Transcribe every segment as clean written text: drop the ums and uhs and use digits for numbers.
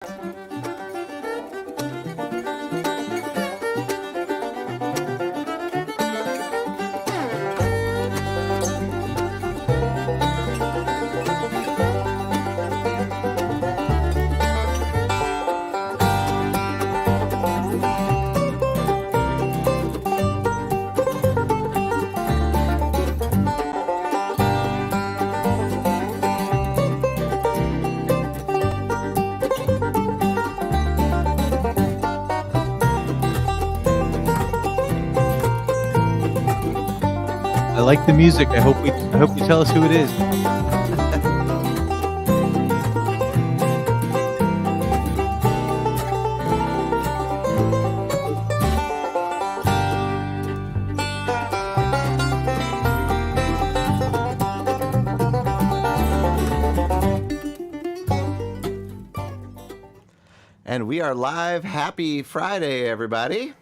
I like the music. I hope you tell us who it is. And we are live. Happy Friday, everybody.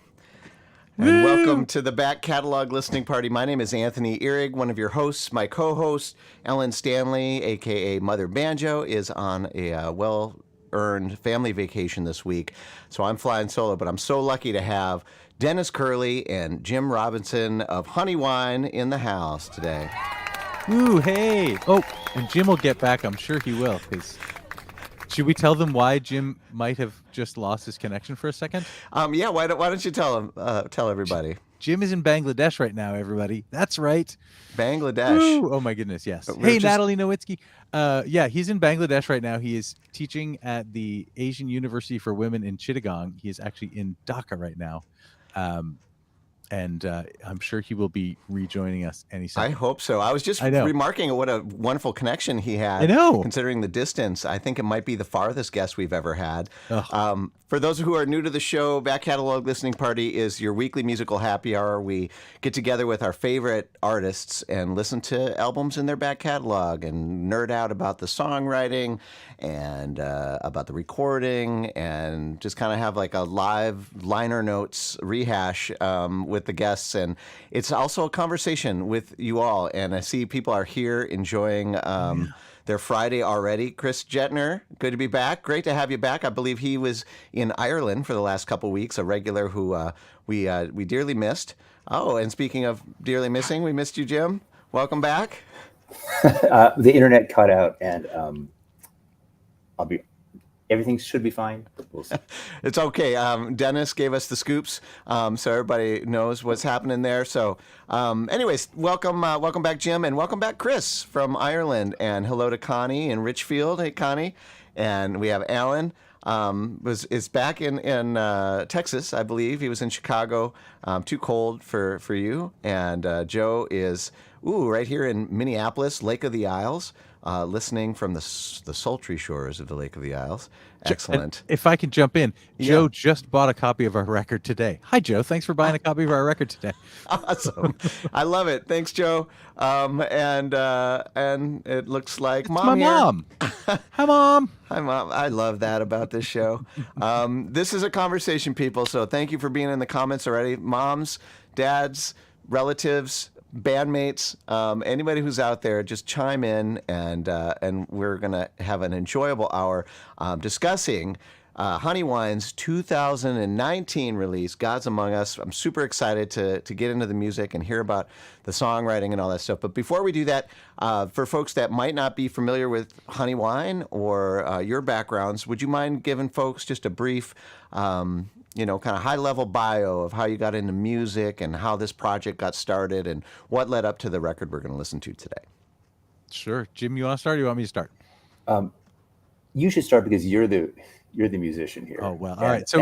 And welcome to the Back Catalog Listening Party. My name is Anthony Ihrig, one of your hosts. My co-host, Ellen Stanley, a.k.a. Mother Banjo, is on a well-earned family vacation this week. So I'm flying solo, but I'm so lucky to have Dennis Curley and Jim Robinson of Honeywine in the house today. Ooh, hey. Oh, and Jim will get back. I'm sure he will. Should we tell them why Jim might have just lost his connection for a second? Yeah, why don't you tell everybody? Jim is in Bangladesh right now, everybody. That's right. Bangladesh. Ooh, oh my goodness, yes. Hey, Natalie Nowitzki. Yeah, he's in Bangladesh right now. He is teaching at the Asian University for Women in Chittagong. He is actually in Dhaka right now. And I'm sure he will be rejoining us any second. I hope so. I was just remarking what a wonderful connection he had. I know. Considering the distance, I think it might be the farthest guest we've ever had. For those who are new to the show, Back Catalog Listening Party is your weekly musical happy hour. We get together with our favorite artists and listen to albums in their back catalog and nerd out about the songwriting and about the recording and just kind of have like a live liner notes rehash with the guests. And it's also a conversation with you all. And I see people are here enjoying their Friday already. Chris Jetner, good to be back. Great to have you back. I believe he was in Ireland for the last couple of weeks, a regular who we dearly missed. Oh, and speaking of dearly missing, we missed you, Jim. Welcome back. The internet cut out, and everything should be fine. We'll see. It's okay. Dennis gave us the scoops, so everybody knows what's happening there. So, anyways, welcome back, Jim, and welcome back, Chris from Ireland, and hello to Connie in Richfield. Hey, Connie, and we have Alan. Is back in Texas, I believe. He was in Chicago. Too cold for you. And Joe is right here in Minneapolis, Lake of the Isles. Listening from the sultry shores of the Lake of the Isles. Excellent. And if I can jump in, Joe just bought a copy of our record today. Hi, Joe. Thanks for buying a copy of our record today. Awesome. I love it. Thanks, Joe. And it looks like it's my mom. Hi, Mom. Hi, Mom. I love that about this show. This is a conversation, people, so thank you for being in the comments already. Moms, dads, relatives, bandmates, anybody who's out there, just chime in, and we're gonna have an enjoyable hour discussing Honeywine's 2019 release, God's Among Us. I'm super excited to get into the music and hear about the songwriting and all that stuff. But before we do that, for folks that might not be familiar with Honeywine or your backgrounds, would you mind giving folks just a brief kind of high-level bio of how you got into music and how this project got started and what led up to the record we're going to listen to today? Sure. Jim, you want to start or you want me to start? You should start because you're the musician here. Oh, well, all right. So,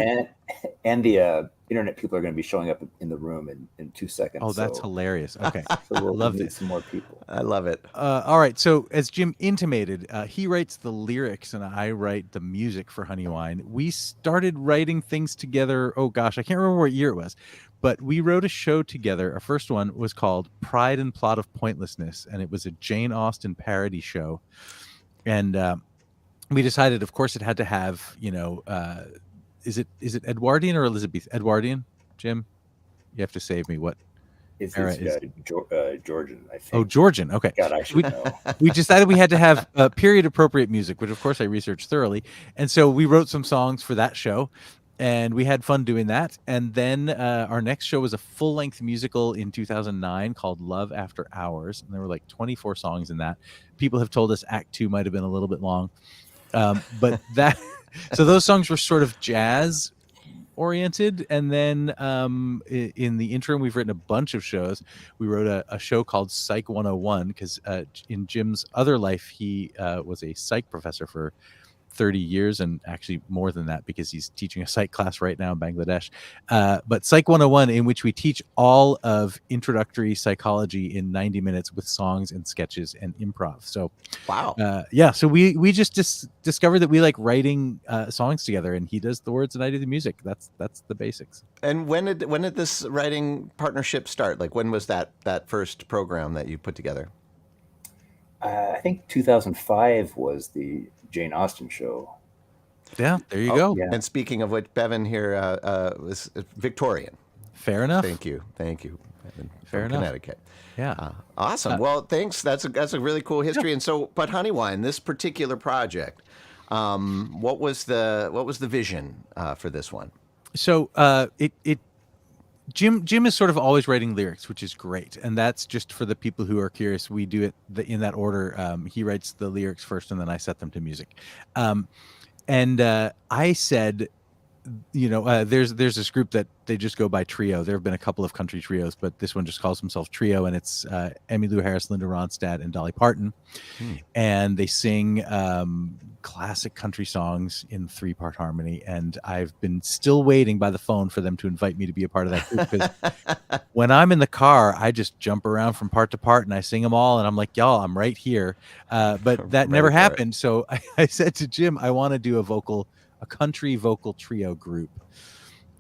and the internet people are going to be showing up in the room in 2 seconds. Oh, that's hilarious. Okay. So we'll love need this. some more people. I love it. All right. So as Jim intimated, he writes the lyrics and I write the music for Honeywine. We started writing things together. Oh, gosh, I can't remember what year it was. But we wrote a show together. Our first one was called Pride and Plot of Pointlessness. And it was a Jane Austen parody show. And we decided, of course, it had to have, is it Edwardian or Elizabeth? Edwardian, Jim? You have to save me. What? It's Era is Georgian, I oh, think. Georgian. Okay. God, I should know. We decided we had to have period appropriate music, which of course I researched thoroughly. And so we wrote some songs for that show and we had fun doing that. And then our next show was a full length musical in 2009 called Love After Hours. And there were like 24 songs in that. People have told us Act 2 might have been a little bit long. But that, so those songs were sort of jazz oriented. And then in the interim, we've written a bunch of shows. We wrote a show called Psych 101 because in Jim's other life, he was a psych professor for 30 years and actually more than that because he's teaching a psych class right now in Bangladesh. But Psych 101, in which we teach all of introductory psychology in 90 minutes with songs and sketches and improv. So Wow. yeah, so we just discovered that we like writing songs together, and he does the words and I do the music. That's the basics. And when did this writing partnership start? Like, when was that first program that you put together? I think 2005 was the Jane Austen show. Yeah, there you go. Yeah. And speaking of which, Bevan here was Victorian. Fair enough. Thank you, Bevan, Fair from enough. Connecticut. Yeah. Awesome. Well, thanks. That's a really cool history. And so, but Honeywine, this particular project, what was the vision for this one? So Jim is sort of always writing lyrics, which is great, and that's just for the people who are curious. We do it in that order. He writes the lyrics first, and then I set them to music. And I said, there's this group that they just go by Trio. There have been a couple of country trios, but this one just calls himself Trio, and it's Emmylou Harris, Linda Ronstadt, and Dolly Parton. And they sing classic country songs in 3-part harmony. And I've been still waiting by the phone for them to invite me to be a part of that group, because when I'm in the car, I just jump around from part to part and I sing them all. And I'm like, y'all, I'm right here. But that never happened. So I said to Jim, I want to do a country vocal trio group.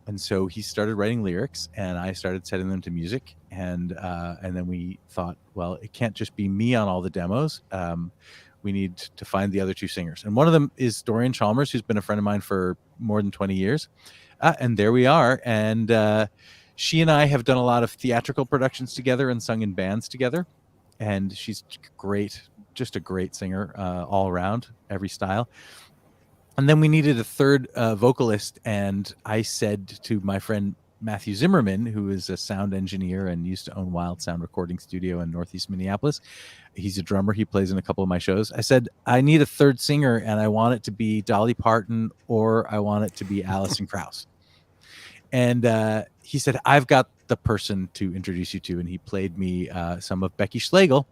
And so he started writing lyrics and I started setting them to music. And then we thought, well, it can't just be me on all the demos. We need to find the other 2 singers. And one of them is Dorian Chalmers, who's been a friend of mine for more than 20 years. And there we are. And she and I have done a lot of theatrical productions together and sung in bands together. And she's great, just a great singer all around, every style. And then we needed a third vocalist, and I said to my friend Matthew Zimmerman, who is a sound engineer and used to own Wild Sound Recording Studio in Northeast Minneapolis. He's a drummer. He plays in a couple of my shows. I said, I need a third singer, and I want it to be Dolly Parton or I want it to be Alison Krauss. And he said, I've got the person to introduce you to. And he played me some of Becky Schlegel.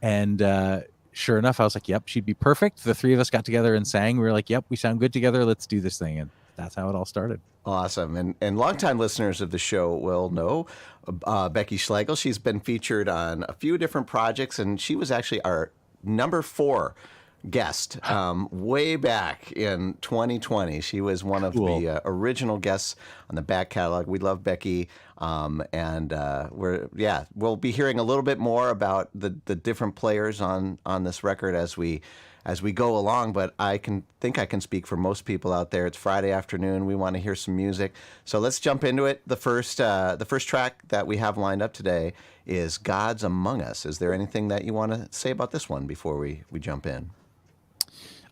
And sure enough, I was like, yep, she'd be perfect. The 3 of us got together and sang. We were like, yep, we sound good together. Let's do this thing. And that's how it all started. Awesome. And longtime listeners of the show will know Becky Schlegel. She's been featured on a few different projects, and she was actually our number 4 guest way back in 2020. She was one of the original guests on the back catalog. We love Becky. And we'll be hearing a little bit more about the different players on this record as we go along, but I can speak for most people out there. It's Friday afternoon. We want to hear some music. So let's jump into it. The first track that we have lined up today is God's Among Us. Is there anything that you want to say about this one before we jump in?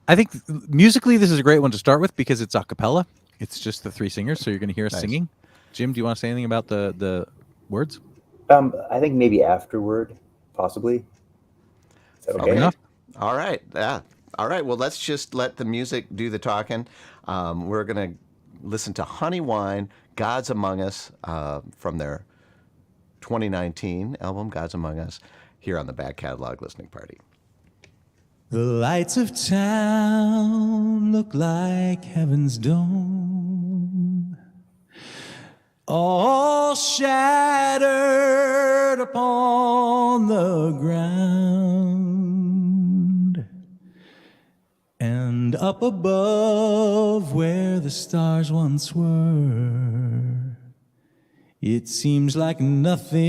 I think musically this is a great one to start with because it's a cappella. It's just the 3 singers, so you're going to hear us singing. Jim, do you want to say anything about the words? I think maybe afterward, possibly. Is that okay? Enough? All right. Yeah. All right. Well, let's just let the music do the talking. We're going to listen to Honeywine, God's Among Us, from their 2019 album, God's Among Us, here on the Back Catalog Listening Party. The lights of town look like heaven's dome, all shattered upon the ground. And up above where the stars once were, it seems like nothing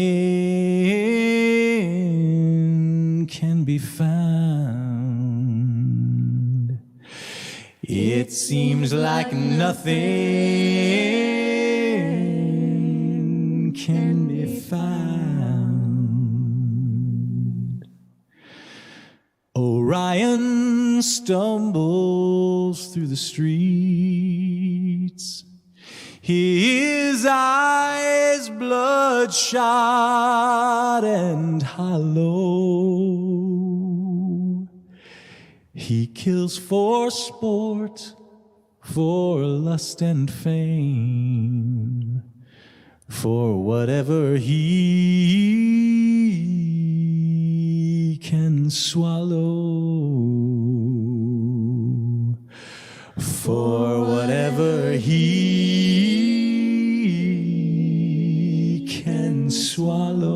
can be found. It seems like nothing can be found. Ryan stumbles through the streets, his eyes bloodshot and hollow. He kills for sport, for lust and fame, for whatever he can swallow, for whatever he can swallow.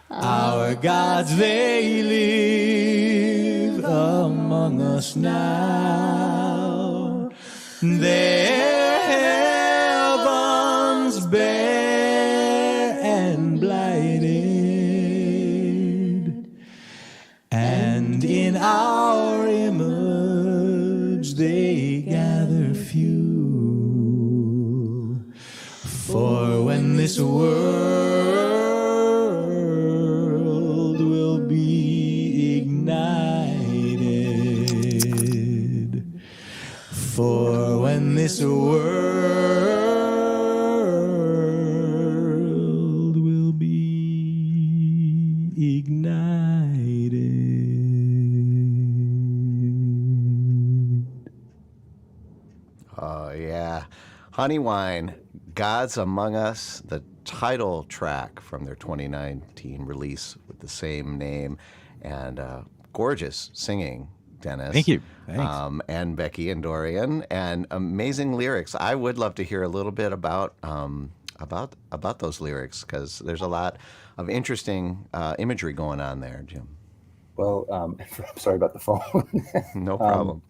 Our gods, they live among us now. Their heavens bare and blighted, and in our image they gather fuel. For when this world will be ignited, for when this world will be ignited. Oh, yeah. Honeywine, Gods Among Us, the title track from their 2019 release with the same name. And gorgeous singing, Dennis. Thank you. Thanks. And Becky and Dorian, and amazing lyrics. I would love to hear a little bit about those lyrics, because there's a lot of interesting imagery going on there, Jim. Well, I'm sorry about the phone. No problem.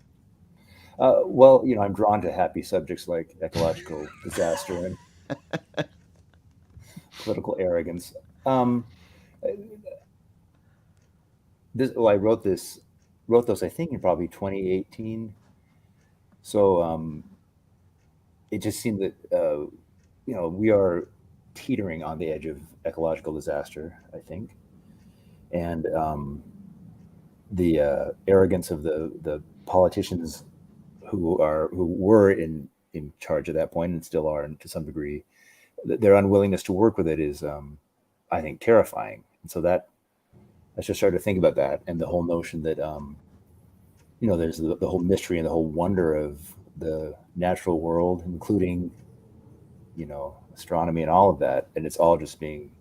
Well, I'm drawn to happy subjects like ecological disaster and political arrogance. I wrote those, I think, in probably 2018. So it just seemed that we are teetering on the edge of ecological disaster, I think, and the arrogance of the politicians who were in charge at that point and still are to some degree, their unwillingness to work with it is, I think, terrifying. And so I just started to think about that, and the whole notion that there's the whole mystery and the whole wonder of the natural world, including astronomy and all of that, and it's all just being.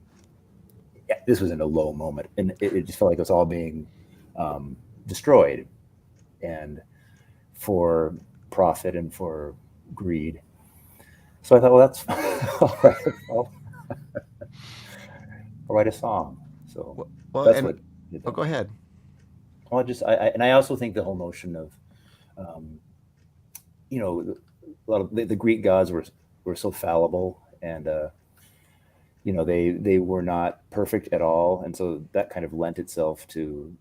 This was in a low moment, and it just felt like it was all being destroyed, and for profit and for greed. So I thought, well, that's all right. I'll write a song. So that's what. Go ahead. Well, I also think the whole notion of, a lot of the Greek gods were so fallible, and they were not perfect at all, and so that kind of lent itself to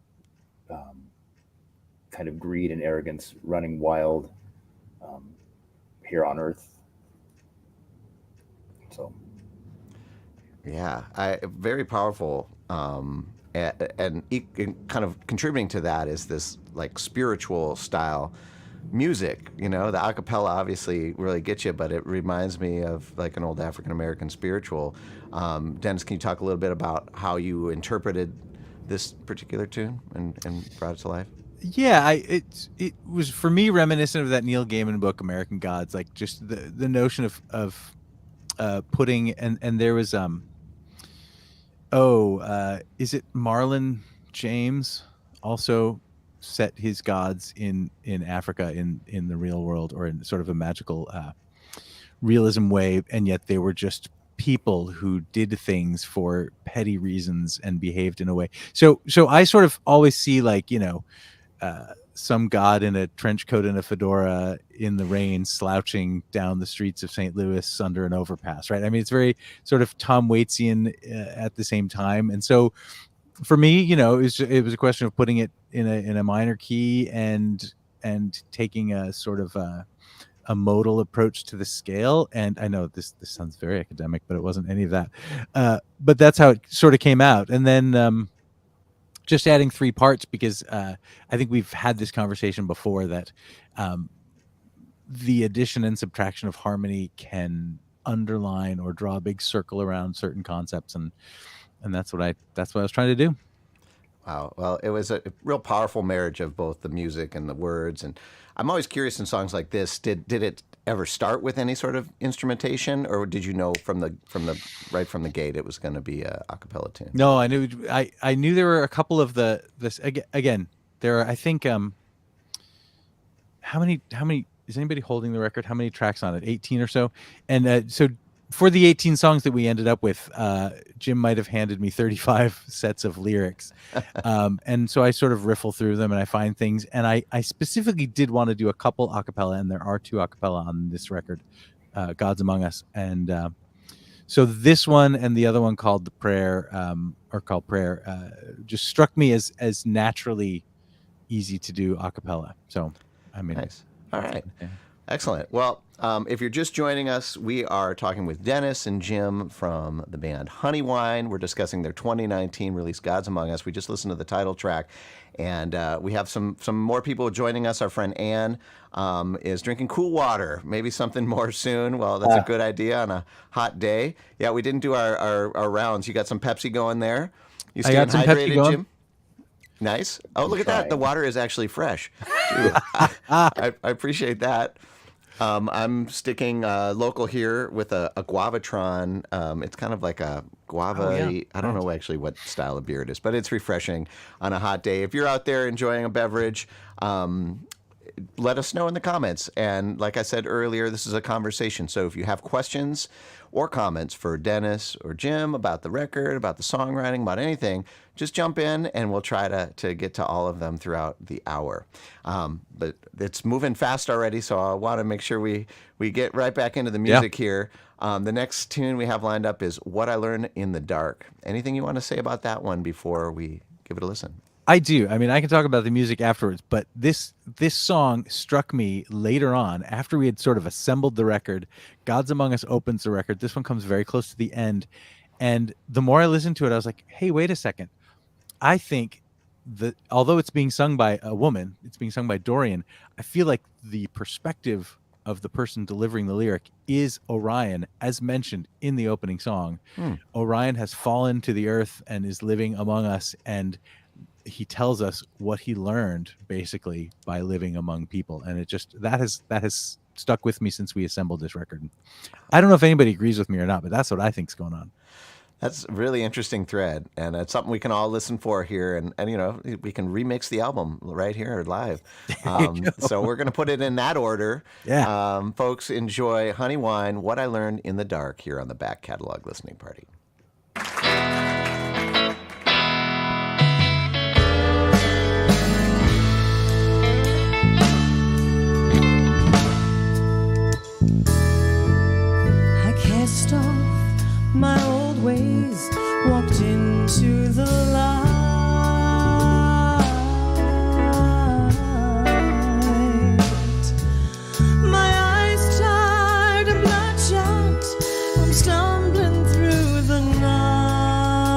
kind of greed and arrogance running wild here on Earth. So, yeah, very powerful. And kind of contributing to that is this like spiritual style music. The a cappella obviously really gets you, but it reminds me of like an old African American spiritual. Dennis, can you talk a little bit about how you interpreted this particular tune and brought it to life? Yeah, it was for me reminiscent of that Neil Gaiman book, American Gods, like just the notion of putting and there was is it Marlon James also set his gods in Africa in the real world, or in sort of a magical realism way, and yet they were just people who did things for petty reasons and behaved in a way. So I sort of always see like some god in a trench coat and a fedora in the rain slouching down the streets of St. Louis under an overpass, right? I mean, it's very sort of Tom Waitian at the same time. And so for me, it was a question of putting it in a minor key and taking a sort of a modal approach to the scale. And I know this sounds very academic, but it wasn't any of that. But that's how it sort of came out. And then just adding 3 parts because I think we've had this conversation before that the addition and subtraction of harmony can underline or draw a big circle around certain concepts, and that's what I was trying to do. Wow. Well, it was a real powerful marriage of both the music and the words. And I'm always curious in songs like this, did it ever start with any sort of instrumentation, or did you know from the right from the gate it was going to be a cappella tune? No, I knew there were a couple of this again. There are, I think, how many is anybody holding the record? How many tracks on it? 18 or so. And so for the 18 songs that we ended up with, Jim might have handed me 35 sets of lyrics. And so I sort of riffle through them and I find things. And I specifically did want to do a couple a cappella, and there are 2 a cappella on this record, Gods Among Us. And so this one and the other one called Prayer, just struck me as naturally easy to do a cappella. So, I mean, nice. All right. Yeah. Excellent. Well, if you're just joining us, we are talking with Dennis and Jim from the band Honeywine. We're discussing their 2019 release, Gods Among Us. We just listened to the title track, and we have some more people joining us. Our friend Ann is drinking cool water, maybe something more soon. Well, that's a good idea on a hot day. Yeah, we didn't do our rounds. You got some Pepsi going there? You staying hydrated, Jim? Nice. Oh, look at that. The water is actually fresh. I appreciate that. I'm sticking local here with a Guavatron. It's kind of like a guava. Oh, yeah. I don't know actually what style of beer it is, but it's refreshing on a hot day. If you're out there enjoying a beverage, let us know in the comments. And like I said earlier, this is a conversation. So if you have questions or comments for Dennis or Jim about the record, about the songwriting, about anything, just jump in and we'll try to get to all of them throughout the hour. But it's moving fast already, so I want to make sure we get right back into the music here. The next tune we have lined up is What I Learned in the Dark. Anything you want to say about that one before we give it a listen? I do. I mean, I can talk about the music afterwards, but this song struck me later on after we had sort of assembled the record. Gods Among Us opens the record. This one comes very close to the end. And the more I listened to it, I was like, hey, wait a second. I think that although it's being sung by a woman, it's being sung by Dorian, I feel like the perspective of the person delivering the lyric is Orion, as mentioned in the opening song. Orion has fallen to the earth and is living among us, and he tells us what he learned basically by living among people. And it just, that has stuck with me since we assembled this record. I don't know if anybody agrees with me or not, but that's what I think's going on. That's a really interesting thread, and it's something we can all listen for here, and you know, we can remix the album right here live. So we're going to put it in that order. Yeah. Folks, enjoy Honeywine, What I Learned in the Dark here on the Back Catalog Listening Party. I cast off my old ways, walked into the light. My eyes tired and bloodshot, I'm stumbling through the night.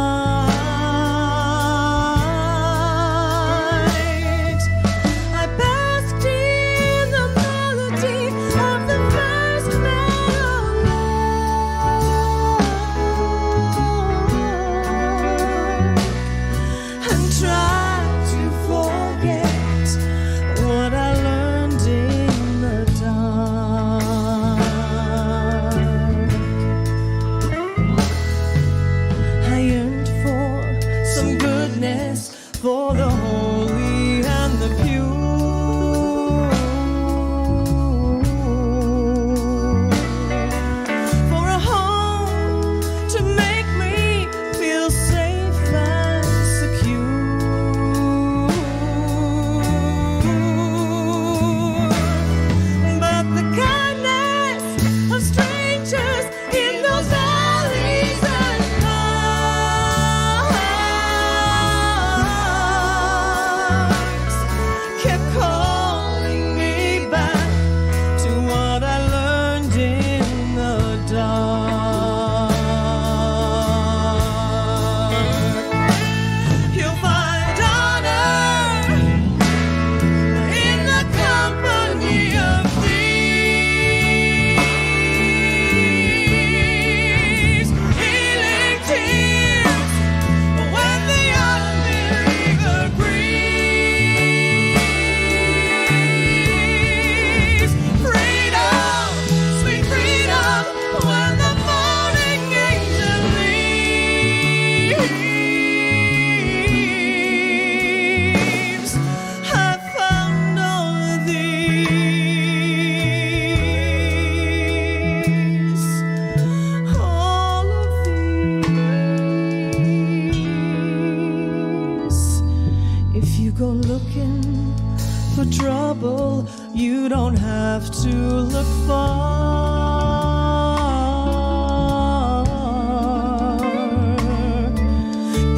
trouble, you don't have to look far.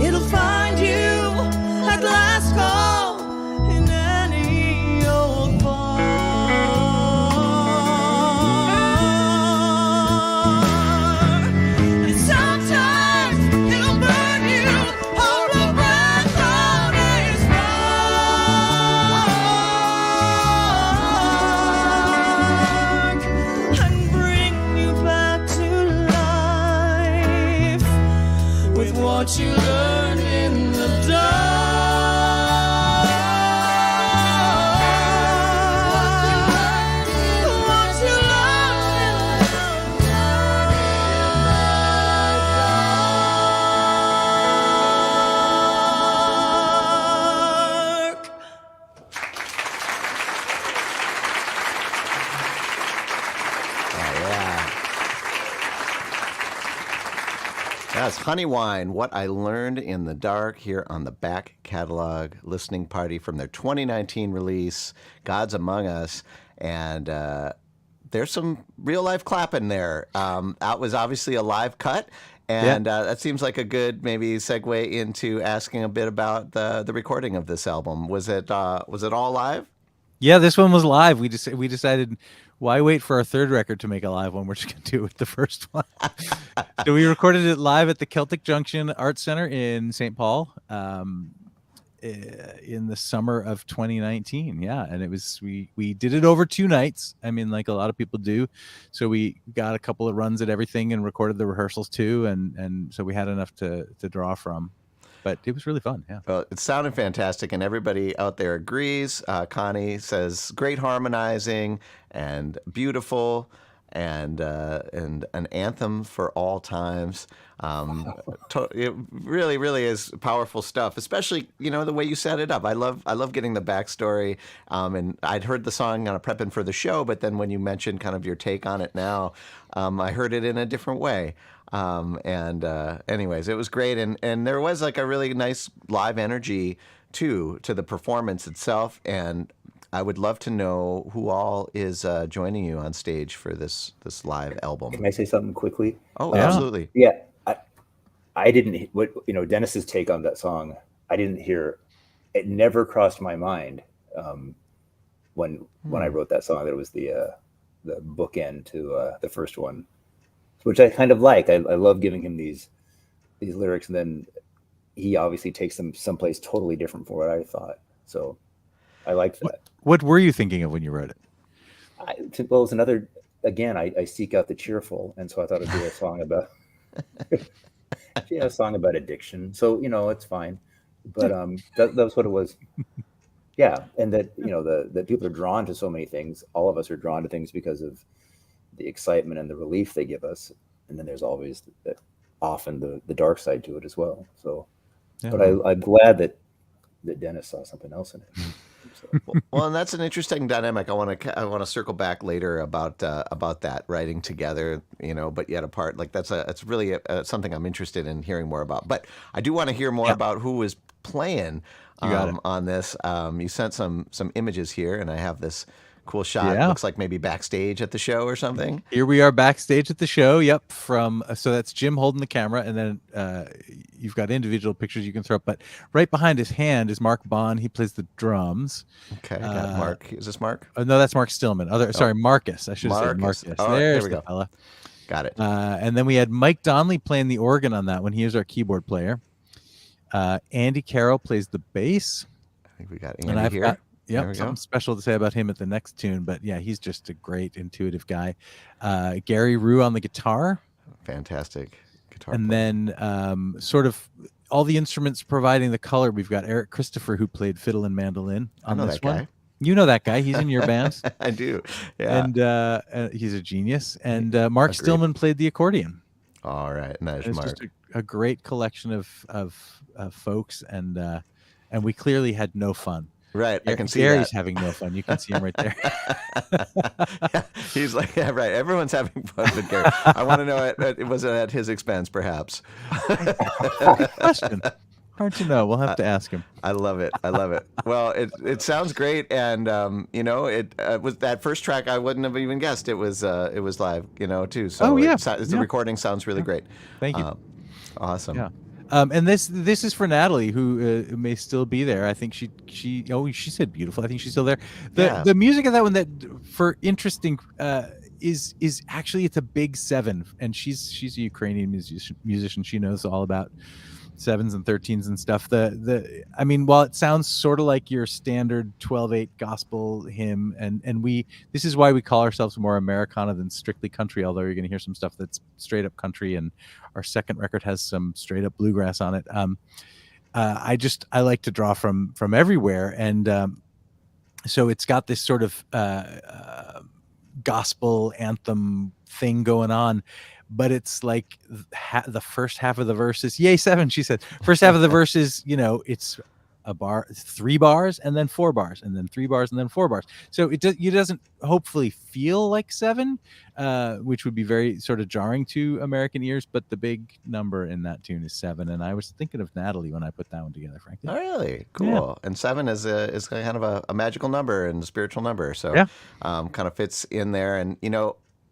It'll find you at last call in any old bar. And sometimes it'll burn you on the breath on his spark and bring you back to life with what you learned in the dark. What you learned in the dark. Yeah. That's Honeywine, What I Learned in the Dark, here on the Back Catalog Listening Party from their 2019 release, Gods Among Us. And there's some real life clapping there. That was obviously a live cut. And that seems like a good maybe segue into asking a bit about the recording of this album. Was it all live? Yeah, this one was live. We decided, why wait for our third record to make a live one? We're just going to do it with the first one. So we recorded it live at the Celtic Junction Arts Center in St. Paul in the summer of 2019. Yeah, and it was we did it over 2 nights. I mean, like a lot of people do. So we got a couple of runs at everything and recorded the rehearsals too, and so we had enough to draw from. But it was really fun. Yeah. Well, it sounded fantastic, and everybody out there agrees. Connie says great harmonizing and beautiful, and an anthem for all times. It really, really is powerful stuff. Especially, the way you set it up. I love getting the backstory. And I'd heard the song prepping for the show, but then when you mentioned kind of your take on it now, I heard it in a different way. Anyways, it was great, and there was like a really nice live energy too to the performance itself, and I would love to know who all is joining you on stage for this live album. Can I say something quickly? Oh, absolutely. Yeah, I didn't. Dennis's take on that song, I didn't hear. It never crossed my mind when I wrote that song that it was the bookend to the first one, which I kind of like. I love giving him these lyrics, and then he obviously takes them someplace totally different from what I thought. So I liked that. What were you thinking of when you wrote it? It was another. Again, I seek out the cheerful, and so I thought it'd be a song about a song about addiction. So it's fine, but that was what it was. Yeah, and that that people are drawn to so many things. All of us are drawn to things because of the excitement and the relief they give us, and then there's always often the dark side to it as well. So, but I'm glad that Dennis saw something else in it. So. Well, and that's an interesting dynamic. I want to circle back later about that writing together, but yet apart. Like that's really something I'm interested in hearing more about. But I do want to hear more about who was playing on this. You sent some images here, and I have this cool shot. Yeah. Looks like maybe backstage at the show or something. Here we are backstage at the show. Yep. So that's Jim holding the camera, and then you've got individual pictures you can throw up. But right behind his hand is Mark Bond. He plays the drums. Okay, I got Mark. Is this Mark? No, that's Mark Stillman. Sorry, Marcus. I should have said Marcus. All right, There's there we go. the fella. Got it. And then we had Mike Donnelly playing the organ on that one. He is our keyboard player. Andy Carroll plays the bass. I think we got Andy here. Something special to say about him at the next tune, but yeah, he's just a great intuitive guy. Gary Rue on the guitar. Fantastic guitar and player. Then sort of all the instruments providing the color. We've got Eric Christopher, who played fiddle and mandolin on this one. Guy. You know that guy. He's in your band. I do. Yeah. And he's a genius. And Mark Stillman played the accordion. All right. And there's Mark. Just a great collection of folks, and we clearly had no fun. Right, I can see Gary's that. having no fun. You can see him right there. Yeah, he's like, yeah, right. Everyone's having fun with Gary. I want to know it was at his expense, perhaps. Good question. Hard to know. We'll have to ask him. I love it. I love it. Well, it sounds great, and it was that first track. I wouldn't have even guessed it was live, too. So Oh, yeah. the Yeah. recording sounds really great. Thank you. Awesome. Yeah. And this is for Natalie, who may still be there. I think she said beautiful. I think she's still there. The music of that one, that for interesting, is actually, it's a big 7, and she's a Ukrainian musician. She knows all about 7s and 13s and stuff. I mean, while it sounds sort of like your standard 12/8 gospel hymn, and this is why we call ourselves more Americana than strictly country, although you're going to hear some stuff that's straight up country, and our second record has some straight up bluegrass on it. I like to draw from everywhere, and so it's got this sort of gospel anthem thing going on, but it's like the first half of the verses, yay 7, she said. First half of the verses, it's a bar, 3 bars, and then 4 bars, and then 3 bars, and then 4 bars. So it doesn't hopefully feel like 7, which would be very sort of jarring to American ears. But the big number in that tune is 7, and I was thinking of Natalie when I put that one together, frankly. Oh, really? Cool. Yeah. And 7 is kind of a magical number and a spiritual number, so yeah. Kind of fits in there. And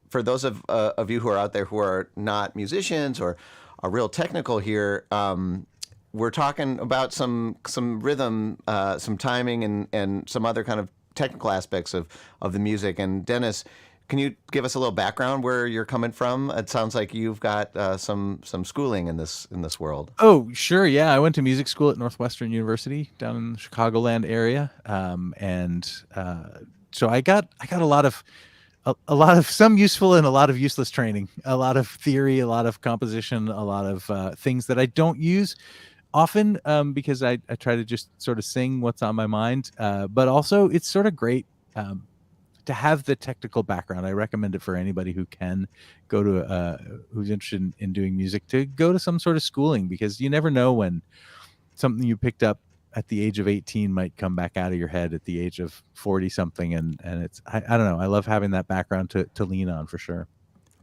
for those of you who are out there who are not musicians or are real technical here, we're talking about some rhythm, some timing, and some other kind of technical aspects of the music. And Dennis, can you give us a little background where you're coming from? It sounds like you've got some schooling in this world. Oh, sure, yeah. I went to music school at Northwestern University down in the Chicagoland area, so I got a lot of some useful and a lot of useless training, a lot of theory, a lot of composition, a lot of things that I don't use often, because I try to just sort of sing what's on my mind. But also it's sort of great to have the technical background. I recommend it for anybody who can go to who's interested in doing music, to go to some sort of schooling, because you never know when something you picked up at the age of 18 might come back out of your head at the age of 40 something. And it's, I don't know. I love having that background to lean on, for sure.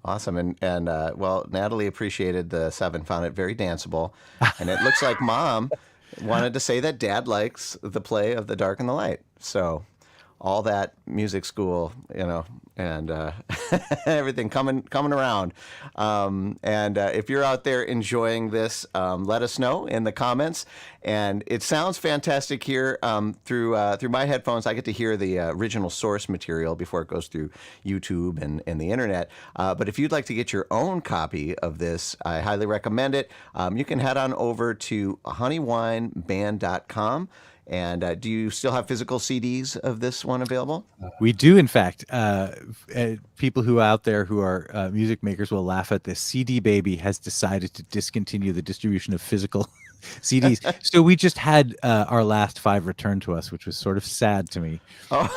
Awesome. And well, Natalie appreciated the 7, found it very danceable. And it looks like Mom wanted to say that Dad likes the play of The Dark and the Light. So all that music school, and everything coming around. And if you're out there enjoying this, let us know in the comments. And it sounds fantastic here. Through my headphones, I get to hear the original source material before it goes through YouTube and the internet. But if you'd like to get your own copy of this, I highly recommend it. You can head on over to honeywineband.com. And do you still have physical CDs of this one available? We do, in fact. People who out there who are music makers will laugh at this. CD Baby has decided to discontinue the distribution of physical CDs. So we just had our last 5 returned to us, which was sort of sad to me. Oh.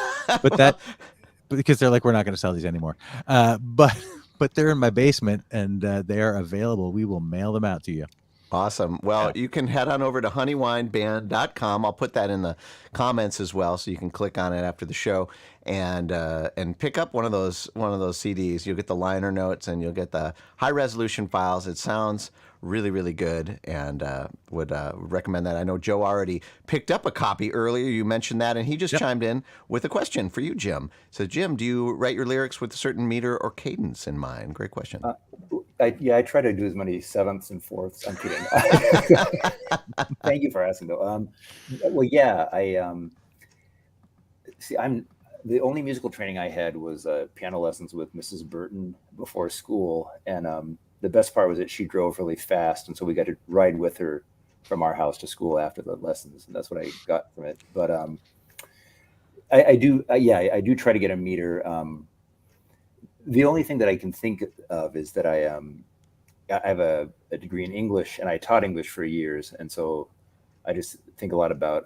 Because they're like, we're not going to sell these anymore. But they're in my basement, and they are available. We will mail them out to you. Awesome. Well, you can head on over to honeywineband.com. I'll put that in the comments as well, so you can click on it after the show and pick up one of those CDs. You'll get the liner notes and you'll get the high resolution files. It sounds really, really good, and would recommend that. I know Joe already picked up a copy earlier. You mentioned that, and he just chimed in with a question for you, Jim. So, Jim, do you write your lyrics with a certain meter or cadence in mind? Great question. I try to do as many 7ths and 4ths. I'm kidding. Thank you for asking, though. Well, yeah, I'm the only musical training I had was piano lessons with Mrs. Burton before school, and the best part was that she drove really fast, and so we got to ride with her from our house to school after the lessons, and that's what I got from it. But I do try to get a meter. The only thing that I can think of is that I have a degree in English, and I taught English for years. And so I just think a lot about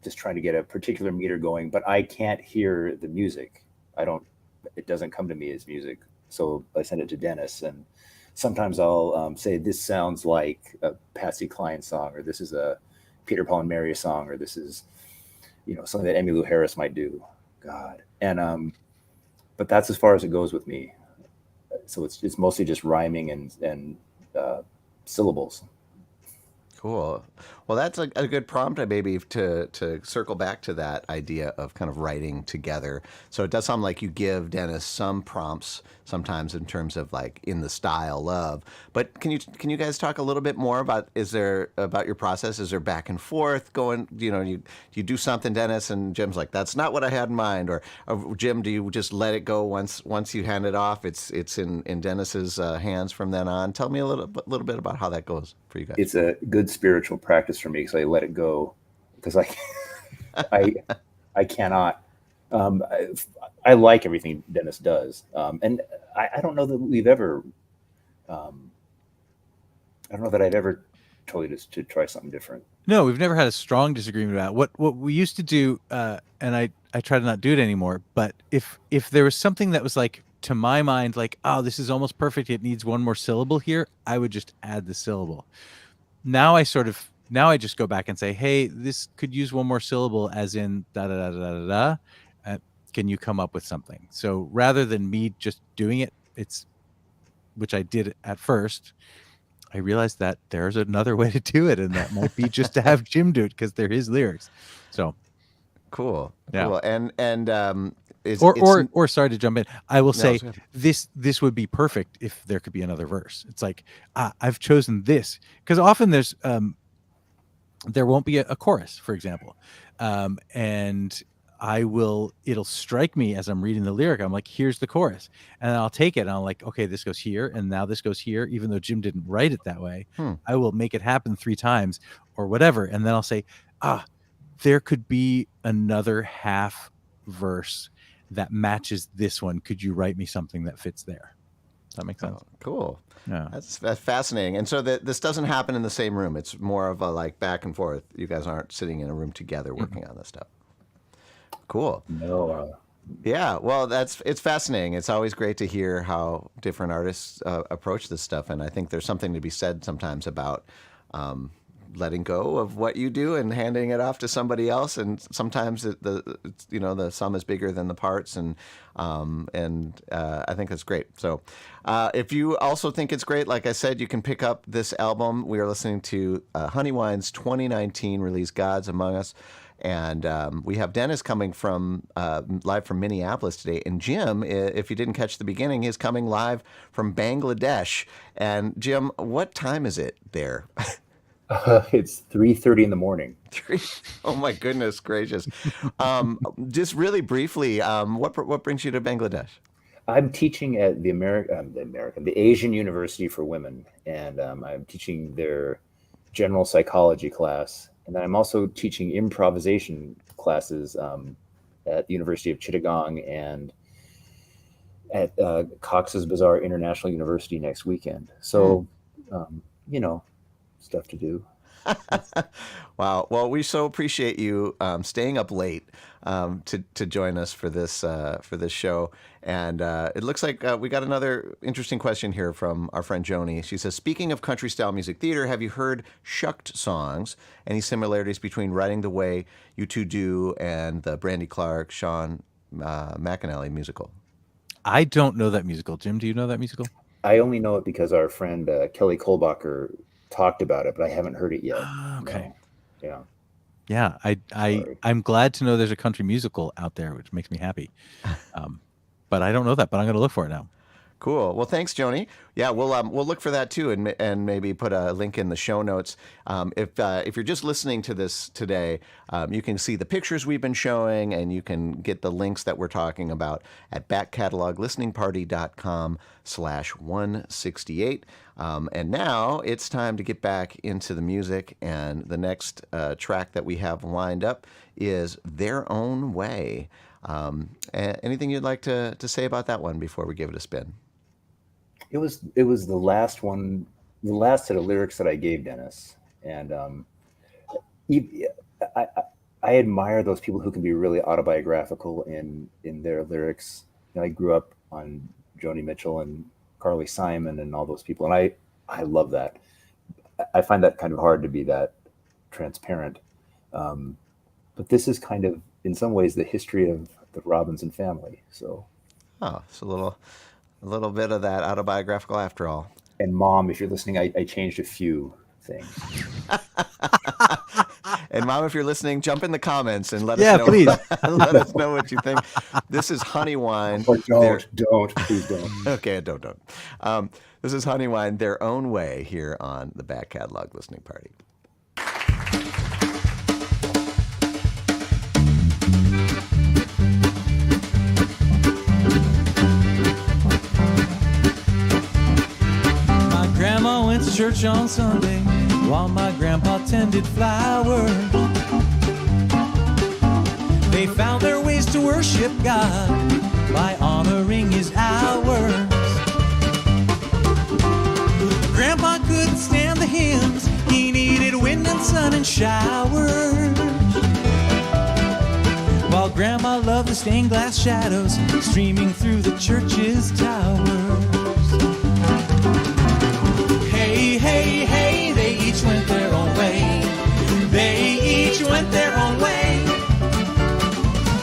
just trying to get a particular meter going, but I can't hear the music. It doesn't come to me as music. So I send it to Dennis, and sometimes I'll say, this sounds like a Patsy Cline song, or this is a Peter, Paul and Mary song, or this is, something that Emmylou Harris might do. God. And, but that's as far as it goes with me. So it's mostly just rhyming and syllables. Cool. Well, that's a good prompt, maybe to circle back to that idea of kind of writing together. So it does sound like you give Dennis some prompts sometimes in terms of like in the style of. But can you guys talk a little bit more about about your process? Is there back and forth going? You do something, Dennis, and Jim's like, that's not what I had in mind, or Jim, do you just let it go once you hand it off? It's in Dennis's hands from then on. Tell me a little bit about how that goes for you guys. It's a good spiritual practice for me because I let it go because I cannot. I like everything Dennis does, and I don't know that we've ever. I don't know that I've ever told you to try something different. No, we've never had a strong disagreement about it. What we used to do, and I try to not do it anymore. But if there was something that was like, to my mind, like, oh, this is almost perfect, it needs one more syllable here, I would just add the syllable. Now I just go back and say, hey, this could use one more syllable, as in da da da da da da. Can you come up with something? So rather than me just doing it, which I did at first, I realized that there's another way to do it, and that might be just to have Jim do it because they're his lyrics. So cool. Yeah. Cool. And or sorry to jump in. I will say it's good. this would be perfect if there could be another verse. It's like, I've chosen this because often there won't be a chorus, for example, and it'll strike me as I'm reading the lyric. I'm like, here's the chorus, and I'll take it and I'm like, okay, this goes here, and now this goes here, even though Jim didn't write it that way. I will make it happen 3 times or whatever, and then I'll say, there could be another half verse that matches this one. Could you write me something that fits there? Does that make sense? Oh, cool. Yeah. That's fascinating. And so this doesn't happen in the same room. It's more of a like back and forth. You guys aren't sitting in a room together working on this stuff. Cool. No. Yeah, well, it's fascinating. It's always great to hear how different artists approach this stuff, and I think there's something to be said sometimes about letting go of what you do and handing it off to somebody else. And sometimes the sum is bigger than the parts, and I think that's great. So, if you also think it's great, like I said, you can pick up this album. We are listening to Honeywine's 2019 release, "Gods Among Us." And we have Dennis coming from live from Minneapolis today. And Jim, if you didn't catch the beginning, is coming live from Bangladesh. And Jim, what time is it there? It's 3:30 in the morning. Oh my goodness gracious! Just really briefly, what brings you to Bangladesh? I'm teaching at the Asian University for Women, and I'm teaching their general psychology class. And then I'm also teaching improvisation classes at the University of Chittagong and at Cox's Bazar International University next weekend. So, stuff to do. Wow. Well, we so appreciate you staying up late to join us for this show. And it looks like we got another interesting question here from our friend Joni. She says, speaking of country style music theater, have you heard Shucked songs? Any similarities between writing the way you two do and the Brandy Clark, Sean McAnally musical? I don't know that musical. Jim, do you know that musical? I only know it because our friend Kelly Kolbacher talked about it, but I haven't heard it yet. Okay. No. Yeah. I'm glad to know there's a country musical out there, which makes me happy. But I don't know that, but I'm going to look for it now. Cool. Well, thanks, Joni. Yeah, we'll look for that too, and maybe put a link in the show notes. If you're just listening to this today, you can see the pictures we've been showing, and you can get the links that we're talking about at backcataloglisteningparty.com/168. And now it's time to get back into the music, and the next track that we have lined up is "Their Own Way." Anything you'd like to say about that one before we give it a spin? It was the last one, the last set of lyrics that I gave Dennis, and I admire those people who can be really autobiographical in their lyrics. I grew up on Joni Mitchell and Carly Simon and all those people, and I love that. I find that kind of hard to be that transparent, but this is kind of, in some ways, the history of the Robinson family. So, it's a little bit of that autobiographical after all. And Mom, if you're listening, I changed a few things. And Mom, if you're listening, jump in the comments and let us know. Please. Let us know what you think. This is Honeywine. Or please don't. Okay, don't. This is Honeywine, Their Own Way, here on the Back Catalog Listening Party. My grandma went to church on Sunday while my grandpa tended flowers. They found their ways to worship God by honoring his hours. Grandpa couldn't stand the hymns, he needed wind and sun and showers. While Grandma loved the stained glass shadows streaming through the church's towers. Hey, hey, hey, they each went their own way. They each went their own way.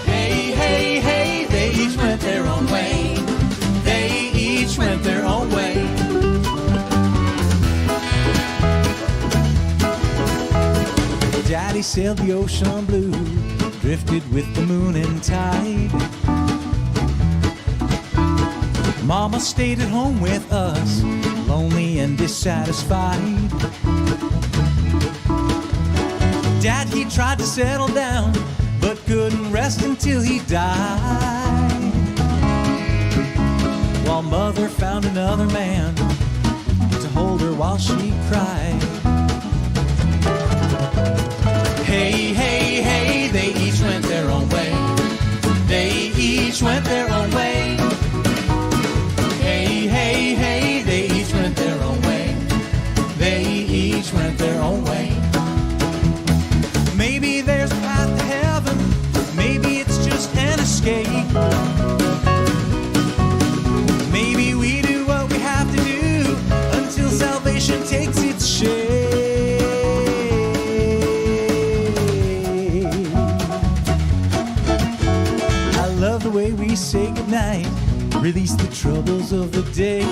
Hey, hey, hey, they each went their own way. They each went their own way. Daddy sailed the ocean blue, drifted with the moon and tide. Mama stayed at home with us, lonely and dissatisfied. Dad, he tried to settle down, but couldn't rest until he died. While Mother found another man to hold her while she cried. Hey, hey, hey, they each went their own way. They each went their own way. Hey, hey, hey, they each went their own way. They each went their own way. Maybe there's a path to heaven. Maybe it's just an escape. Maybe we do what we have to do until salvation takes its shape. The way we say goodnight, release the troubles of the day.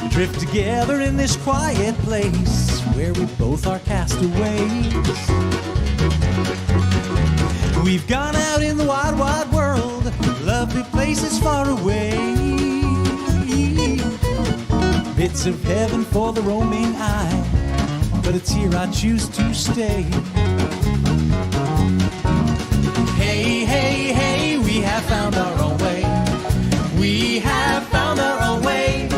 Drift together in this quiet place where we both are castaways. We've gone out in the wide, wide world, lovely places far away. Bits of heaven for the roaming eye, but it's here I choose to stay. Hey, hey, hey, we have found our own way. We have found our own way.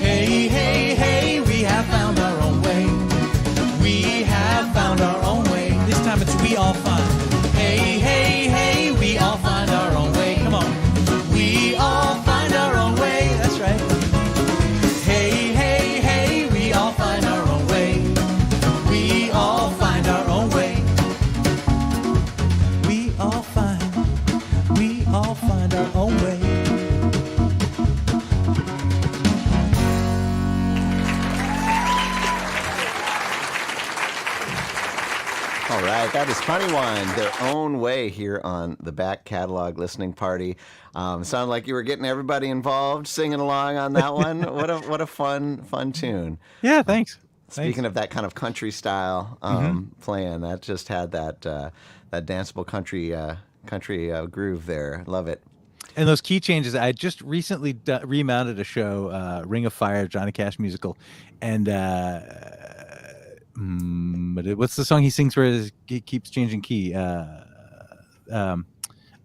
Hey, hey, hey, we have found our own way. We have found our own way. This time it's we all find. Hey, hey, hey, we all find our own way. Come on. We all find our own way. That's right. Hey, hey, hey, we all find our own way. We all find our own way. We all find our own way. All right, that is Honeywine, Their Own Way, here on the Back Catalog Listening Party. Sounded like you were getting everybody involved, singing along on that one. What a fun tune. Yeah, thanks. Speaking of that kind of country style playing, that just had that danceable country groove there. Love it. And those key changes, I just recently remounted a show, Ring of Fire, Johnny Cash musical, and what's the song he sings where he keeps changing key? I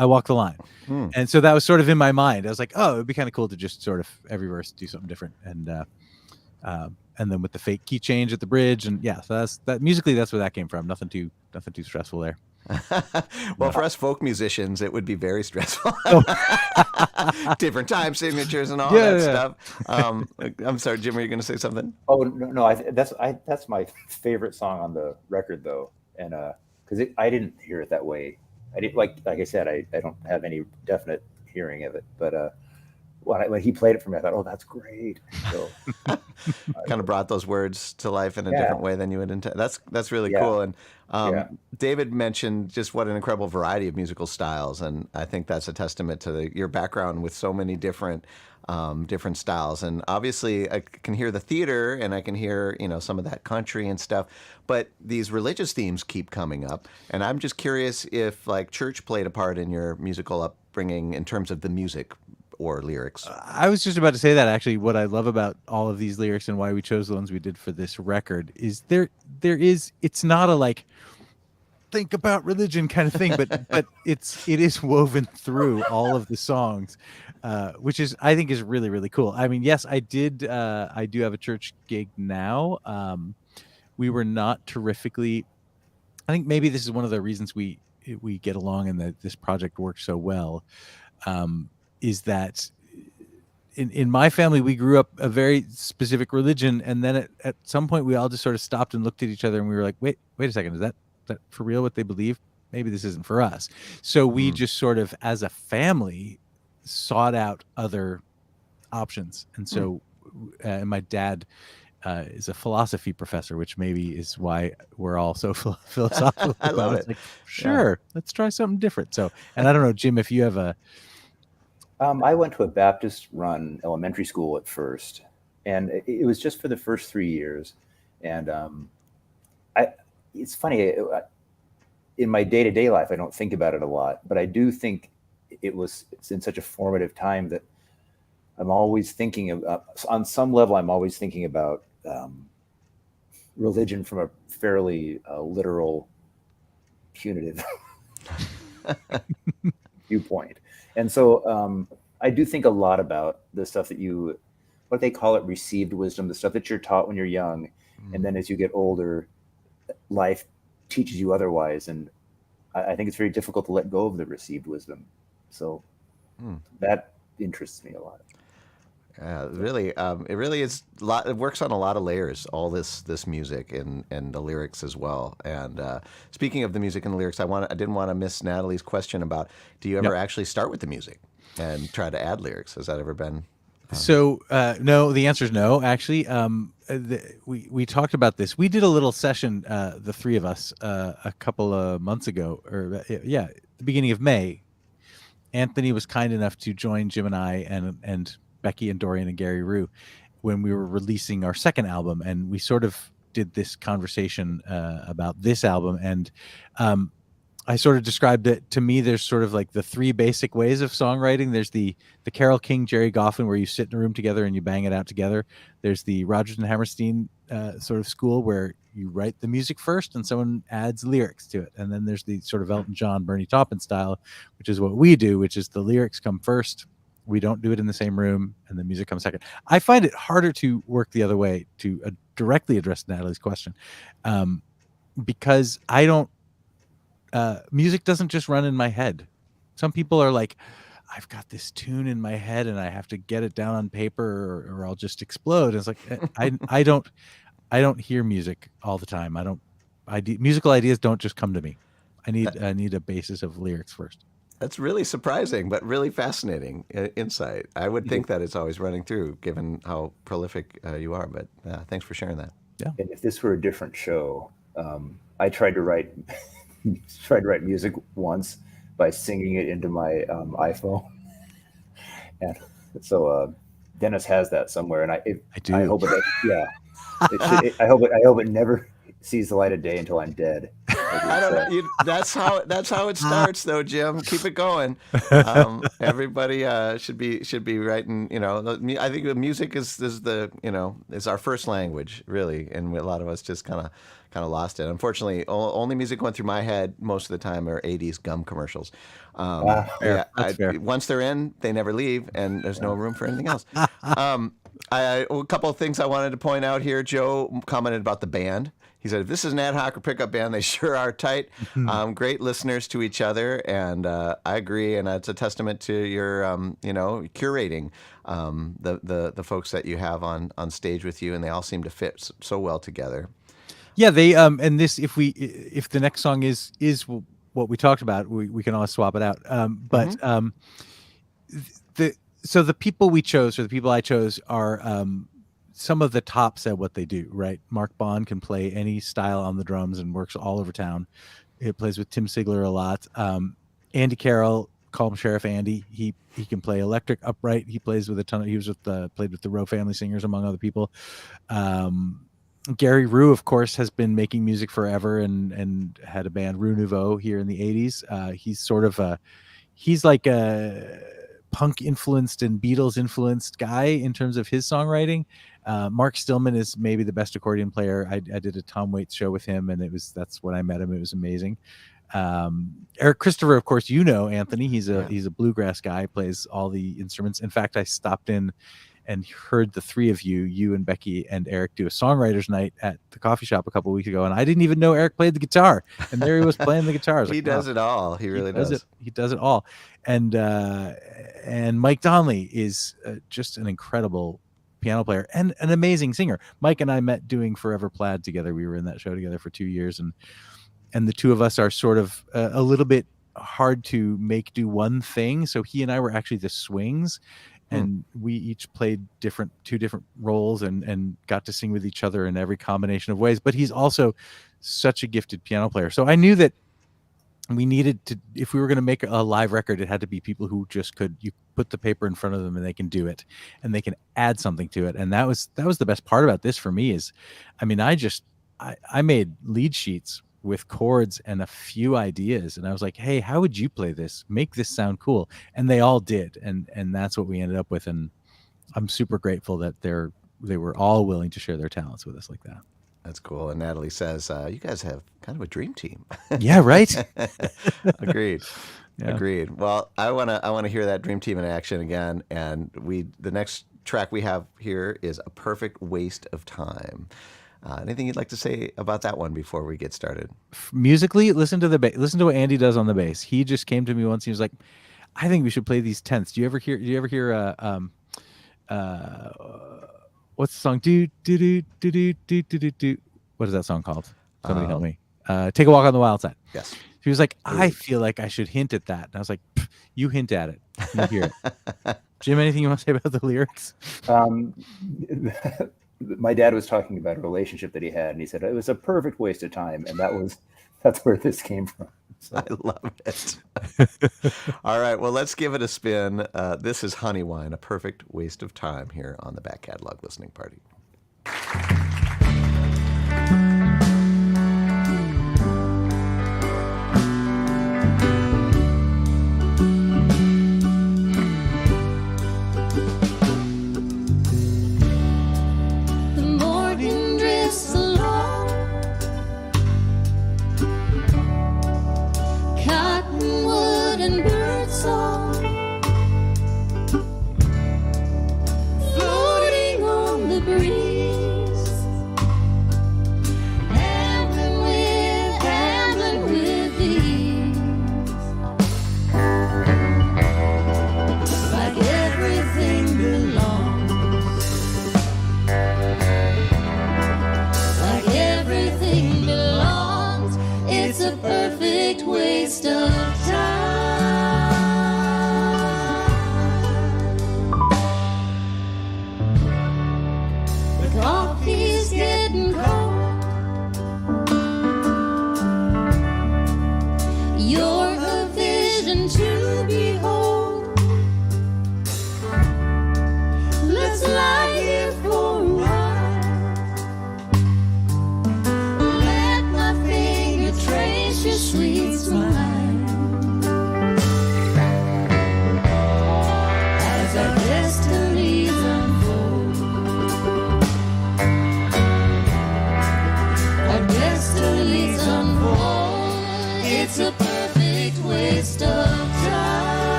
Walk the Line. And so that was sort of in my mind. I was like, oh, it would be kind of cool to just sort of every verse do something different. And then with the fake key change at the bridge, and yeah, so that's musically, that's where that came from. Nothing too stressful there. Well, for us folk musicians, it would be very stressful. Different time signatures and all that stuff. I'm sorry, Jim, were you going to say something? Oh no, that's my favorite song on the record, though, and because I didn't hear it that way. I didn't like I said, I don't have any definite hearing of it, but when he played it for me, I thought, oh, that's great. So Kind of brought those words to life in a different way than you would intend. That's really Yeah. cool. And Yeah. David mentioned just what an incredible variety of musical styles, and I think that's a testament to your background with so many different styles. And obviously, I can hear the theater, and I can hear some of that country and stuff. But these religious themes keep coming up, and I'm just curious if like church played a part in your musical upbringing in terms of the music or lyrics. I was just about to say that actually. What I love about all of these lyrics and why we chose the ones we did for this record is it's not a like think about religion kind of thing, but it is woven through all of the songs, which is I think is really really cool. I mean, yes, I do have a church gig now. We were not terrifically. I think maybe this is one of the reasons we get along and that this project works so well. Is that in my family, we grew up a very specific religion. And then at some point we all just sort of stopped and looked at each other and we were like, wait a second. Is that for real what they believe? Maybe this isn't for us. So we just sort of, as a family, sought out other options. And so, and my dad is a philosophy professor, which maybe is why we're all so philosophical I love about it. Like, sure, let's try something different. So, and I don't know, Jim, if you have a, I went to a Baptist-run elementary school at first, and it was just for the first 3 years. And it's funny, in my day-to-day life, I don't think about it a lot, but I do think it's in such a formative time that I'm always thinking of, on some level, I'm always thinking about religion from a fairly literal, punitive viewpoint. And so I do think a lot about the stuff that what they call it, received wisdom, the stuff that you're taught when you're young. And then as you get older, life teaches you otherwise. And I think it's very difficult to let go of the received wisdom. So that interests me a lot. Really, it really is a lot. It works on a lot of layers. All this music and the lyrics as well. And speaking of the music and the lyrics, I didn't want to miss Natalie's question about: do you ever actually start with the music and try to add lyrics? Has that ever been? So no, the answer is no. Actually, we talked about this. We did a little session, the three of us, a couple of months ago, or the beginning of May. Anthony was kind enough to join Jim and I and Becky and Dorian and Gary Rue when we were releasing our second album, and we sort of did this conversation about this album. And I sort of described it to me. There's sort of like the three basic ways of songwriting. There's the Carole King, Jerry Goffin, where you sit in a room together and you bang it out together. There's the Rodgers and Hammerstein sort of school where you write the music first and someone adds lyrics to it. And then there's the sort of Elton John, Bernie Taupin style, which is what we do, which is the lyrics come first. We don't do it in the same room and the music comes second. I find it harder to work the other way, to directly address Natalie's question, because I don't, music doesn't just run in my head. Some people are like, I've got this tune in my head and I have to get it down on paper or I'll just explode. And it's like, I don't hear music all the time. Musical ideas don't just come to me. I need a basis of lyrics first. That's really surprising, but really fascinating insight. I would think that it's always running through, given how prolific you are. But thanks for sharing that. Yeah. And if this were a different show, I tried to write music once by singing it into my iPhone, and so Dennis has that somewhere, and I do. I hope I hope it never sees the light of day until I'm dead. I don't know. That's how it starts, though, Jim. Keep it going. Everybody should be writing. I think the music is our first language, really, and a lot of us just kind of lost it. Unfortunately, only music went through my head most of the time are 80s gum commercials. Once they're in, they never leave, and there's no room for anything else. A couple of things I wanted to point out here. Joe commented about the band. He said, if this is an ad hoc or pickup band, they sure are tight. Great listeners to each other. And I agree. And it's a testament to your, curating the folks that you have on stage with you. And they all seem to fit so well together. Yeah, they and this if the next song is what we talked about, we can always swap it out. So the people we chose, or the people I chose, are some of the tops at what they do, right? Mark Bond can play any style on the drums and works all over town. He plays with Tim Sigler a lot. Andy Carroll, call him Sheriff Andy. He can play electric upright. He plays with a ton of. He was played with the Rowe Family Singers, among other people. Gary Rue, of course, has been making music forever and had a band, Rue Nouveau, here in the 80s. He's sort of he's like a punk influenced and Beatles influenced guy in terms of his songwriting. Mark Stillman is maybe the best accordion player. I did a Tom Waits show with him, and that's when I met him. It was amazing. Eric Christopher, of course, Anthony. He's a bluegrass guy, plays all the instruments. In fact, I stopped in and heard the three of you and Becky and Eric, do a songwriters night at the coffee shop a couple of weeks ago, and I didn't even know Eric played the guitar, and there he was playing the guitar. He does it all. He really does. He does it all. And Mike Donnelly is just an incredible piano player and an amazing singer. Mike and I met doing Forever Plaid together. We were in that show together for 2 years, and the two of us are sort of a little bit hard to make do one thing. So he and I were actually the swings, and we each played two different roles and got to sing with each other in every combination of ways. But he's also such a gifted piano player. So I knew that we needed to, if we were going to make a live record, it had to be people who just you put the paper in front of them and they can do it and they can add something to it. And that was the best part about this for me is, I mean, I made lead sheets with chords and a few ideas, and I was like, hey, how would you play this? Make this sound cool. And they all did. And that's what we ended up with. And I'm super grateful that they were all willing to share their talents with us like that. That's cool. And Natalie says, you guys have kind of a dream team. Yeah, right. Agreed. Yeah. Agreed. Well, I wanna hear that dream team in action again. And the next track we have here is A Perfect Waste of Time. Anything you'd like to say about that one before we get started? Musically, listen to what Andy does on the bass. He just came to me once. He was like, I think we should play these tenths. Do you ever hear what's the song? Do do do do do do do do. What is that song called? Somebody help me. Take a Walk on the Wild Side. Yes. He was like, I feel like I should hint at that. And I was like, you hint at it. You hear it. Jim, anything you want to say about the lyrics? My dad was talking about a relationship that he had, and he said it was a perfect waste of time, and that's where this came from. So. I love it. All right, well, let's give it a spin. This is Honeywine, A Perfect Waste of Time, here on the Back Catalog Listening Party. Floating on the breeze,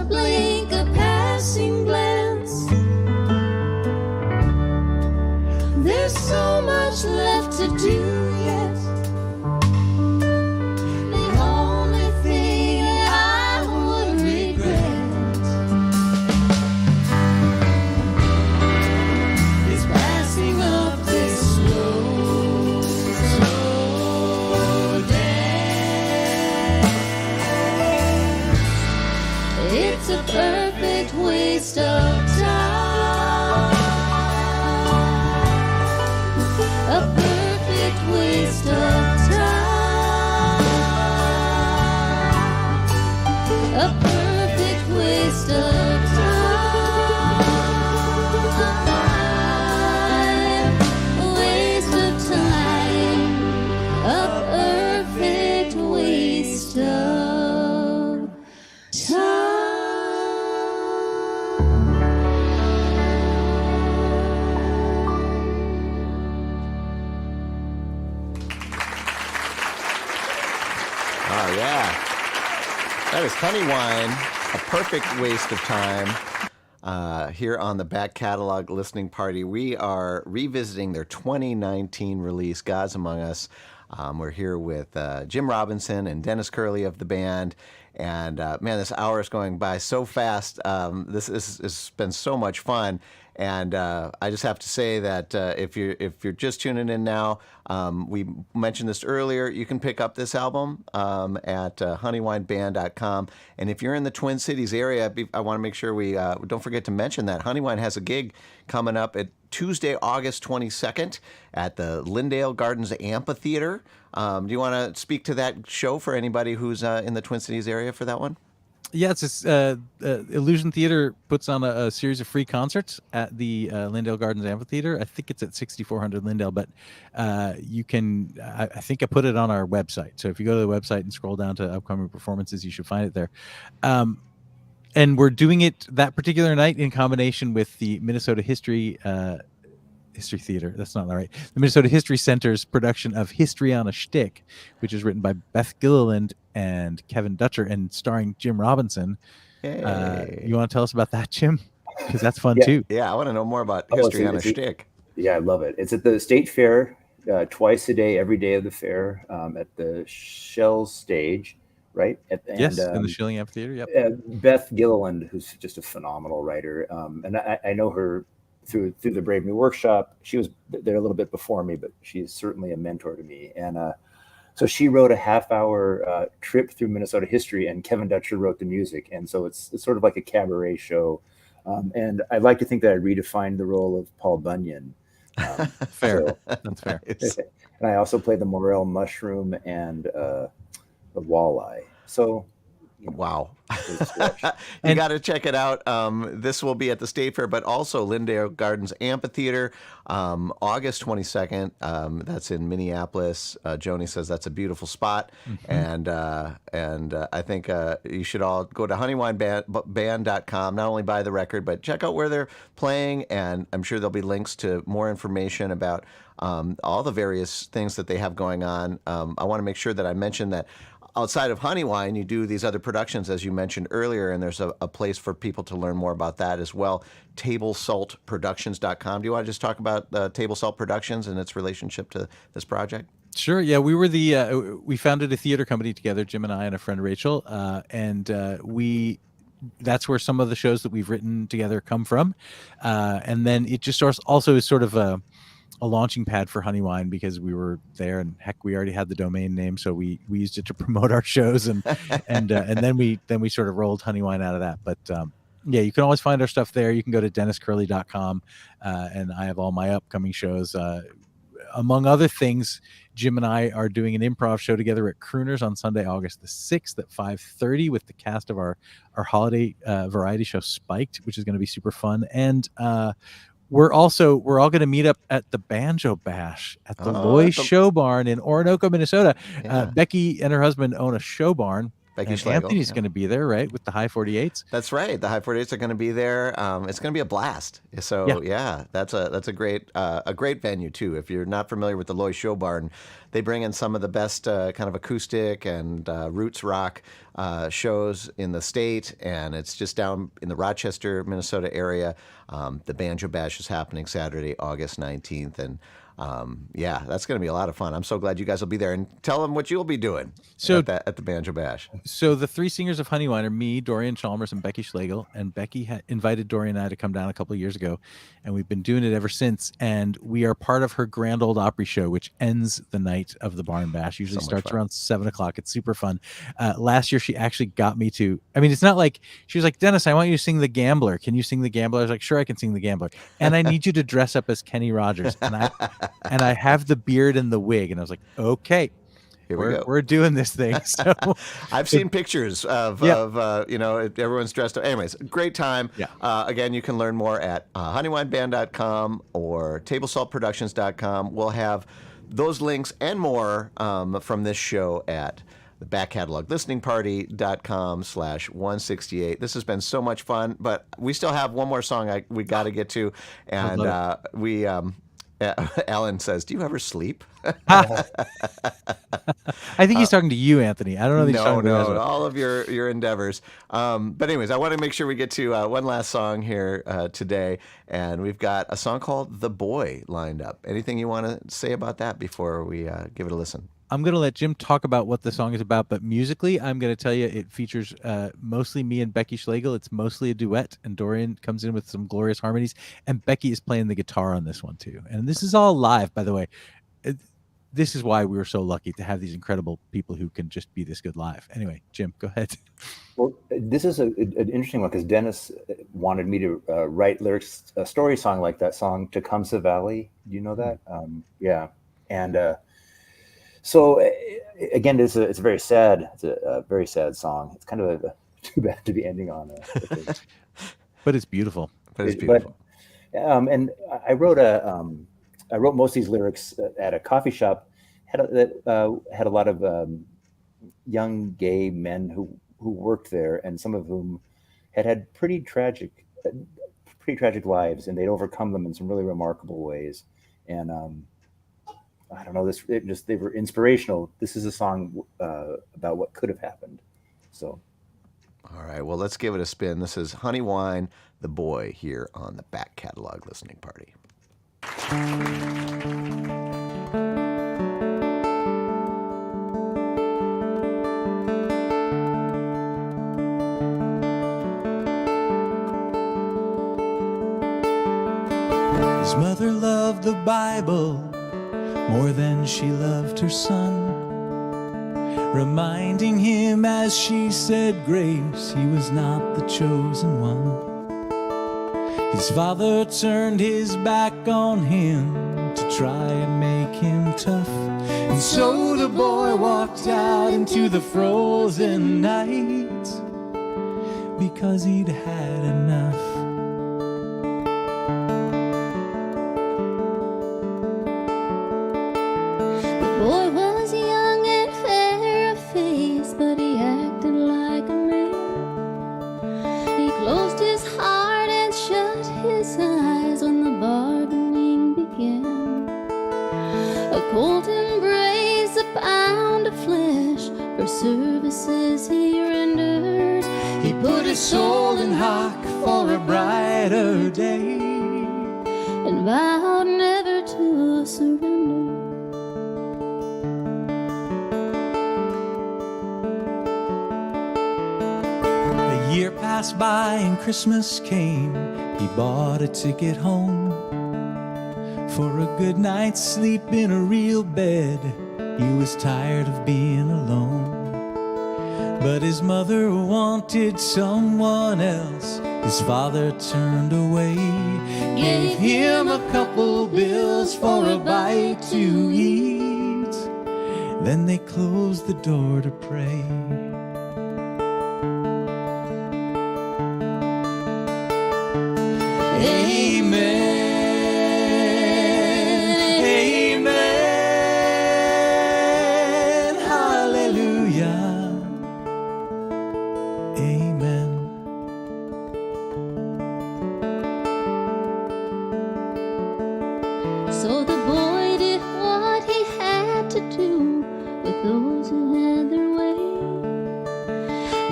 blink, a passing glance. There's so much left to do yet. The only thing I would regret is passing up this slow, slow dance. It's a perfect waste of time. A perfect waste of time. A perfect waste of time. A waste of time. A perfect waste of time. Oh, yeah. That is Honeywine, a perfect waste of time. Here on the Back Catalog Listening Party, we are revisiting their 2019 release, Gods Among Us. We're here with Jim Robinson and Dennis Curley of the band. And man, this hour is going by so fast. This has been so much fun. And I just have to say that if you're just tuning in now, we mentioned this earlier. You can pick up this album at honeywineband.com. And if you're in the Twin Cities area, I want to make sure we don't forget to mention that Honeywine has a gig coming up at Tuesday, August 22nd at the Lindale Gardens Amphitheater. Do you want to speak to that show for anybody who's in the Twin Cities area for that one? Yeah, it's this, Illusion Theater puts on a series of free concerts at the Lindale Gardens Amphitheater. I think it's at 6400 Lindale, but you can, I think I put it on our website. So if you go to the website and scroll down to upcoming performances, you should find it there. And we're doing it that particular night in combination with the Minnesota History Theater. That's not right. The Minnesota History Center's production of History on a Shtick, which is written by Beth Gilliland and Kevin Dutcher and starring Jim Robinson. Hey. You want to tell us about that, Jim? Because that's fun too. Yeah, I want to know more about History on a Shtick. Yeah, I love it. It's at the State Fair twice a day, every day of the fair, at the Shell stage, right? Yes, in the Schilling Amphitheater. Yep. Beth Gilliland, who's just a phenomenal writer, and I know her through the Brave New Workshop. She was there a little bit before me, but she's certainly a mentor to me. And so she wrote a half-hour trip through Minnesota history, and Kevin Dutcher wrote the music. And so it's sort of like a cabaret show. And I'd like to think that I redefined the role of Paul Bunyan. Fair. That's fair. And I also play the morel mushroom and the walleye. So, wow. You got to check it out. This will be at the State Fair, but also Lindale Gardens Amphitheater, August 22nd. That's in Minneapolis. Joni says that's a beautiful spot. Mm-hmm. And I think you should all go to honeywineband.com, not only buy the record, but check out where they're playing. And I'm sure there'll be links to more information about all the various things that they have going on. I want to make sure that I mention that outside of Honeywine, you do these other productions, as you mentioned earlier, and there's a place for people to learn more about that as well, tablesaltproductions.com. Do you want to just talk about Table Salt Productions and its relationship to this project? Sure. Yeah, we were we founded a theater company together, Jim and I and a friend Rachel, and that's where some of the shows that we've written together come from. And then it just also is sort of a launching pad for Honeywine because we were there, and heck, we already had the domain name, so we used it to promote our shows, and then we sort of rolled Honeywine out of that. But yeah, you can always find our stuff there. You can go to DennisCurley.com, and I have all my upcoming shows. Among other things, Jim and I are doing an improv show together at Crooners on Sunday, August the 6th at 5:30 with the cast of our holiday variety show Spiked, which is going to be super fun. And we're all going to meet up at the Banjo Bash at the Loy Show Barn in Orinoco, Minnesota. Yeah. Becky and her husband own a show barn, Becky And Schlegel. Anthony's going to be there, right, with the High 48s. That's right. The High 48s are going to be there. It's going to be a blast. So yeah, that's a great venue too. If you're not familiar with the Loy Show Barn, they bring in some of the best kind of acoustic and roots rock shows in the state, and it's just down in the Rochester, Minnesota area. The Banjo Bash is happening Saturday, August 19th, and yeah, that's going to be a lot of fun. I'm so glad you guys will be there, and tell them what you'll be doing at the Banjo Bash. So the three singers of Honeywine are me, Dorian Chalmers, and Becky Schlegel. And Becky had invited Dorian and I to come down a couple of years ago, and we've been doing it ever since. And we are part of her Grand Old Opry show, which ends the night of the Barn Bash. Usually starts around 7:00. It's super fun. Last year, she actually got me to. I mean, it's not like she was like, Dennis, I want you to sing The Gambler. Can you sing The Gambler? I was like, sure, I can sing The Gambler. And I need you to dress up as Kenny Rogers. And I have the beard and the wig. And I was like, okay. Here we go. We're doing this thing. So I've seen pictures of everyone's dressed up. Anyways, great time. Yeah. Again, you can learn more at honeywineband.com or tablesaltproductions.com. We'll have those links and more from this show at the back catalog listeningparty.com/168. This has been so much fun, but we still have one more song we got to get to, and Alan says, "Do you ever sleep?" I think he's talking to you, Anthony. I don't know that he's talking to us. All of your endeavors. But anyways, I want to make sure we get to one last song here today, and we've got a song called "The Boy" lined up. Anything you want to say about that before we give it a listen? I'm going to let Jim talk about what the song is about, but musically, I'm going to tell you it features mostly me and Becky Schlegel. It's mostly a duet, and Dorian comes in with some glorious harmonies, and Becky is playing the guitar on this one too. And this is all live, by the way. This is why we were so lucky to have these incredible people who can just be this good live. Anyway, Jim, go ahead. Well, this is an interesting one because Dennis wanted me to write lyrics, a story song like that song, Tecumseh Valley. Do you know that? Yeah. And so again, it's a very sad. It's a very sad song. It's kind of too bad to be ending on. But it's beautiful. And I wrote most of these lyrics at a coffee shop that had a lot of young gay men who worked there, and some of whom had pretty tragic lives, and they'd overcome them in some really remarkable ways. And I don't know, they were inspirational. This is a song about what could have happened. So, all right, well, let's give it a spin. This is Honeywine, "The Boy," here on the Back Catalog Listening Party. His mother loved the Bible more than she loved her son, reminding him as she said grace he was not the chosen one. His father turned his back on him to try and make him tough, and so the boy walked out into the frozen night because he'd had enough. The boy was young and fair of face, but he acted like a man. He closed his heart and shut his eyes when the bargaining began. A cold embrace, a pound of flesh for services he rendered. He put his soul in hock for a brighter day, and vowed never to surrender. A year passed by and Christmas came. He bought a ticket home for a good night's sleep in a real bed. He was tired of being alone, but his mother wanted someone else. His father turned away, gave him a couple bills for a bite to eat. Then they closed the door to pray. Amen, amen, hallelujah.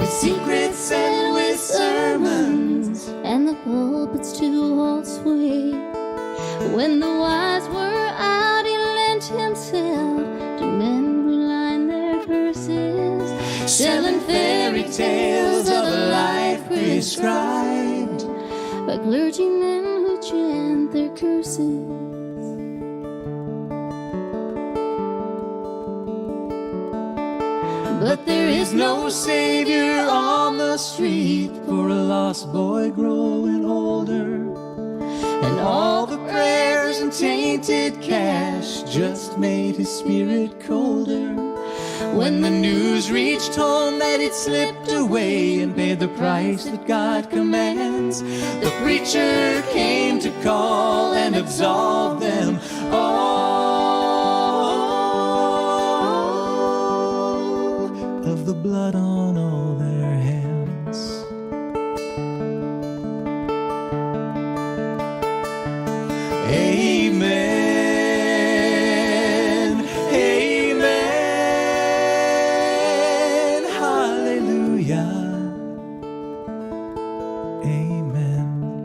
with secrets and with sermons, and the pulpits to hold sway. When the wise were out, he lent himself to men who lined their purses, selling fairy tales of a life prescribed by clergymen who chant their curses. But there is no savior on the street for a lost boy growing older, and all the prayers and tainted cash just made his spirit colder. When the news reached home that he'd slipped away and paid the price that God commands, the preacher came to call and absolve them all of the blood on all their hands. Amen. Amen. Hallelujah. Amen.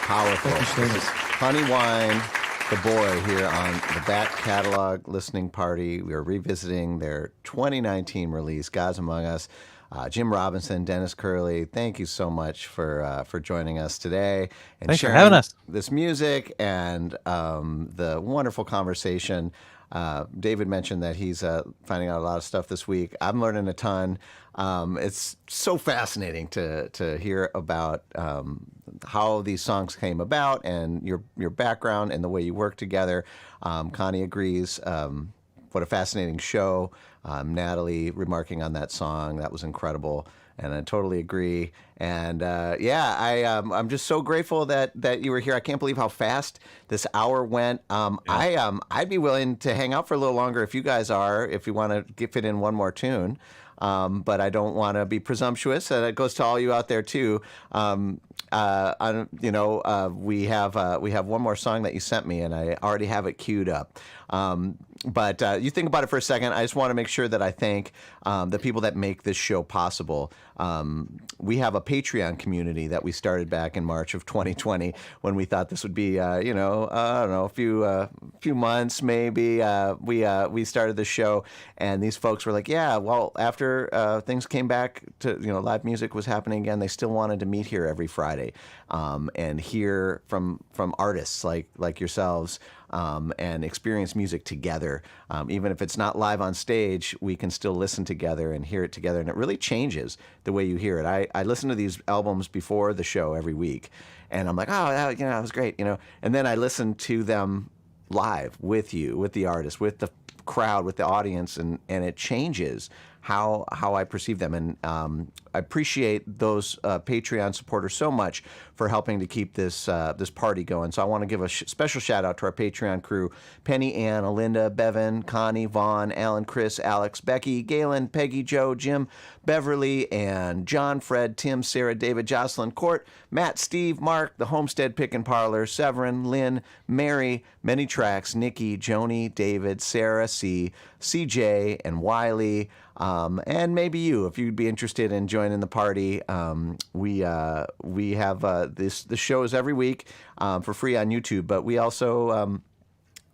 Powerful. This is Honeywine, the boy, here on the Back Catalog Listening Party. We are revisiting their 2019 release, God's Among Us. Jim Robinson, Dennis Curley, thank you so much for joining us today and Thanks for sharing having us. this music and the wonderful conversation. David mentioned that he's finding out a lot of stuff this week. I'm learning a ton. It's so fascinating to hear about how these songs came about and your background and the way you work together. Connie agrees. What a fascinating show. Natalie remarking on that song, that was incredible, and I totally agree. And I'm just so grateful that you were here. I can't believe how fast this hour went. I'd be willing to hang out for a little longer if you guys are, if you want to fit in one more tune. But I don't want to be presumptuous. That goes to all you out there too. We have one more song that you sent me, and I already have it queued up. But you think about it for a second. I just want to make sure that I thank the people that make this show possible. We have a Patreon community that we started back in March of 2020 when we thought this would be, I don't know, a few months maybe. We started the show, and these folks were like, yeah, well, after things came back to, live music was happening again, they still wanted to meet here every Friday and hear from artists like yourselves. And experience music together. Even if it's not live on stage, we can still listen together and hear it together. And it really changes the way you hear it. I listen to these albums before the show every week, and I'm like, oh, that was great, And then I listen to them live with you, with the artist, with the crowd, with the audience, and it changes how I perceive them. And I appreciate those Patreon supporters so much for helping to keep this party going. So I want to give a special shout out to our Patreon crew: Penny, Ann, Alinda, Bevan, Connie, Vaughn, Alan, Chris, Alex, Becky, Galen, Peggy, Joe, Jim, Beverly, and John, Fred, Tim, Sarah, David, Jocelyn, Court, Matt, Steve, Mark, the Homestead Pick and Parlor, Severin, Lynn, Mary, Many Tracks, Nikki, Joni, David, Sarah, C, CJ, and Wiley. And maybe you, if you'd be interested in joining the party. We have the shows every week for free on YouTube, but we also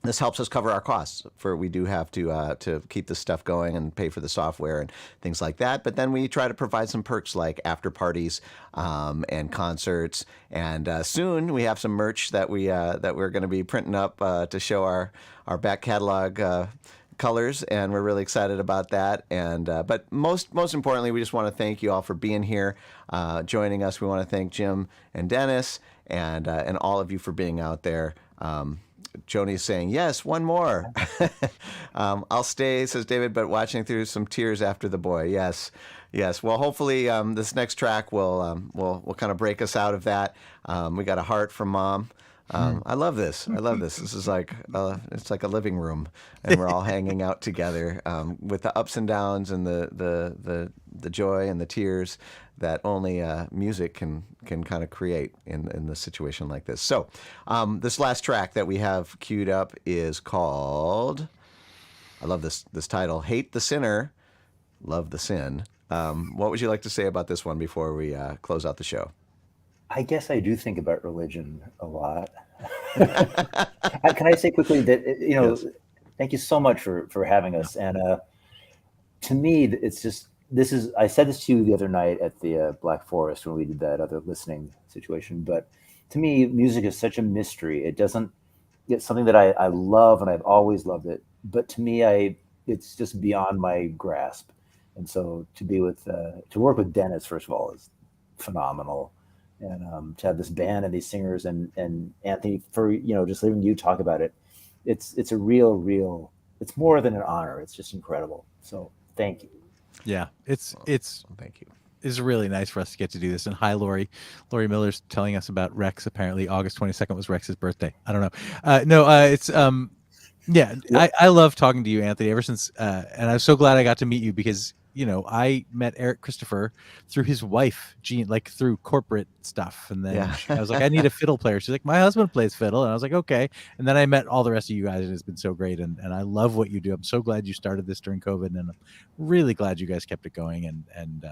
this helps us cover our costs. We do have to keep this stuff going and pay for the software and things like that. But then we try to provide some perks like after parties and concerts. And soon we have some merch that we're going to be printing up to show our back catalog colors, and we're really excited about that. And but most importantly, we just want to thank you all for being here, joining us. We want to thank Jim and Dennis and all of you for being out there. Joni's saying, yes, one more. I'll stay, says David, but watching through some tears after the boy. Yes. Yes. Well, hopefully this next track will kind of break us out of that. We got a heart from Mom. I love this. I love this. This is like it's like a living room, and we're all hanging out together with the ups and downs and the joy and the tears that only music can kind of create in the situation like this. So this last track that we have queued up is called, I love this title, Hate the Sinner, Love the Sin. What would you like to say about this one before we close out the show? I guess I do think about religion a lot. Can I say quickly that, Yes. Thank you so much for having us. And to me, it's just, I said this to you the other night at the Black Forest when we did that other listening situation. But to me, music is such a mystery. It's something that I love, and I've always loved it. But to me, it's just beyond my grasp. And so to work with Dennis, first of all, is phenomenal. And to have this band and these singers and Anthony, for just letting you talk about it, it's a real, it's more than an honor. It's just incredible. So thank you. Yeah, it's Thank you. It's really nice for us to get to do this. And hi, Lori. Lori Miller's telling us about Rex. Apparently, August 22nd was Rex's birthday. I don't know. It's yeah. I love talking to you, Anthony. Ever since, and I'm so glad I got to meet you because I met Eric Christopher through his wife, Jean, like through corporate stuff. And then I was like, I need a fiddle player. She's like, my husband plays fiddle. And I was like, okay. And then I met all the rest of you guys, and it's been so great. And I love what you do. I'm so glad you started this during COVID, and I'm really glad you guys kept it going. And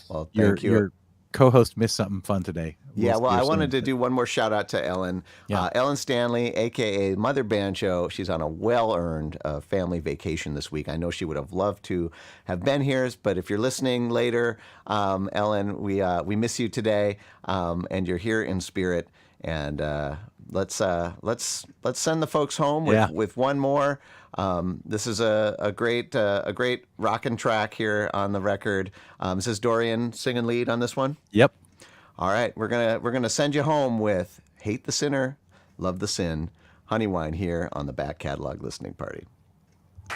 well, thank you. Your co-host missed something fun today. Yeah, well, I wanted to do one more shout out to Ellen. Yeah. Ellen Stanley, a.k.a. Mother Banjo. She's on a well-earned family vacation this week. I know she would have loved to have been here, but if you're listening later, Ellen, we miss you today, and you're here in spirit. And let's send the folks home with one more. This is a great rockin' track here on the record. Is this Dorian singing lead on this one? Yep. All right, we're gonna send you home with Hate the Sinner, Love the Sin, Honeywine here on the Back Catalog Listening Party. I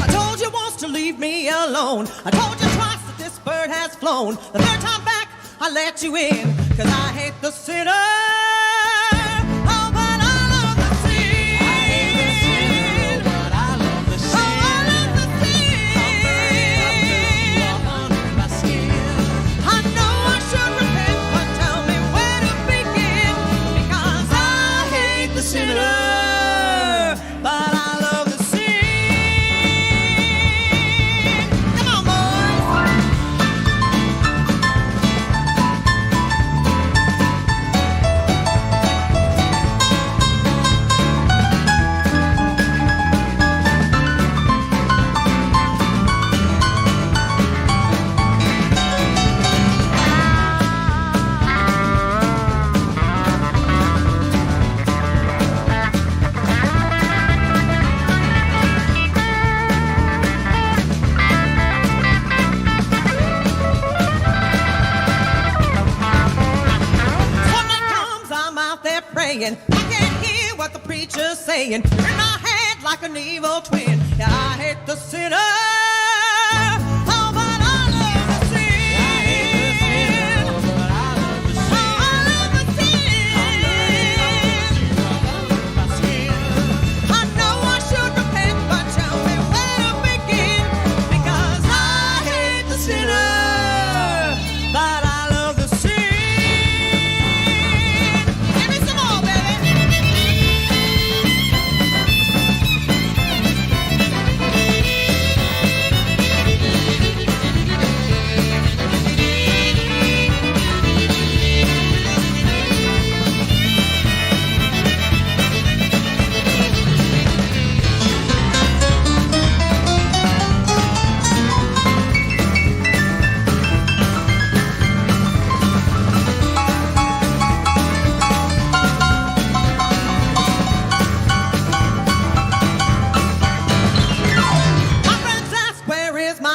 told you once to leave me alone. I told you twice that this bird has flown. The third time back, I let you in, 'cause I hate the sinner. Oh, but I love the sin. I hate the sinner, but I love the sin. Oh, I love the sin. I'm under my skin. I know I should repent, but tell me where to begin, because I hate the sinner, but I love the sin. Come on, boys. Praying. I can't hear what the preacher's saying. In my head like an evil twin. Yeah, I hate the sinner. Oh, but I love the sin. I hate the sinner, but I love the sin. Oh, I love the sin. I'm under my skin. I know I should repent, but tell me where to begin, because I hate the sinner, but I love the sin. Give me some more, baby.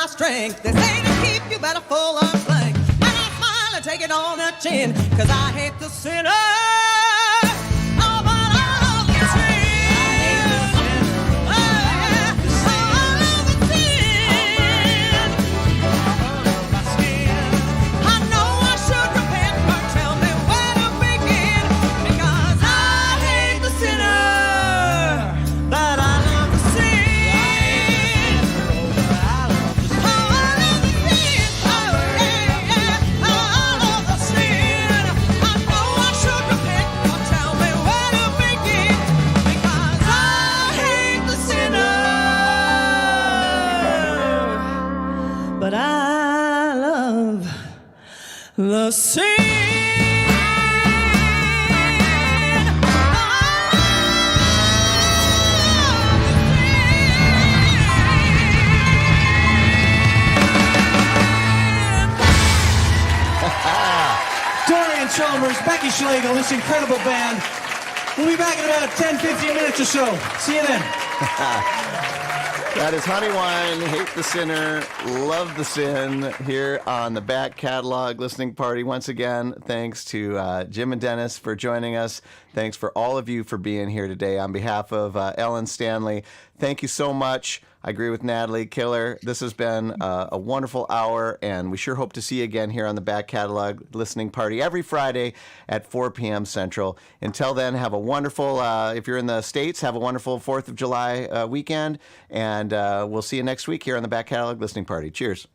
my strength. They say to keep you better full of slang. And I smile and take it on the chin, 'cause I hate the sinner. Oh, but I love the sin. Oh, yeah. Oh, I love the sin. I know I should repent, but tell me where to begin, because I hate the sinner, but I love the sin. Oh, I love the sin. Oh, yeah, yeah. Oh, I love the sin. I know I should repent, but tell me where to begin, because I hate the sinner, but I love the sin. Dorian Chalmers, Becky Schlegel, this incredible band. We'll be back in about 10, 15 minutes or so. See you then. That is Honeywine, Hate the Sinner, Love the Sin, here on the Back Catalog Listening Party. Once again, thanks to Jim and Dennis for joining us. Thanks for all of you for being here today. On behalf of Ellen Stanley, thank you so much. I agree with Natalie, killer. This has been a wonderful hour, and we sure hope to see you again here on the Back Catalog Listening Party every Friday at 4 p.m. Central. Until then, have a wonderful, if you're in the States, have a wonderful 4th of July weekend, and we'll see you next week here on the Back Catalog Listening Party. Cheers.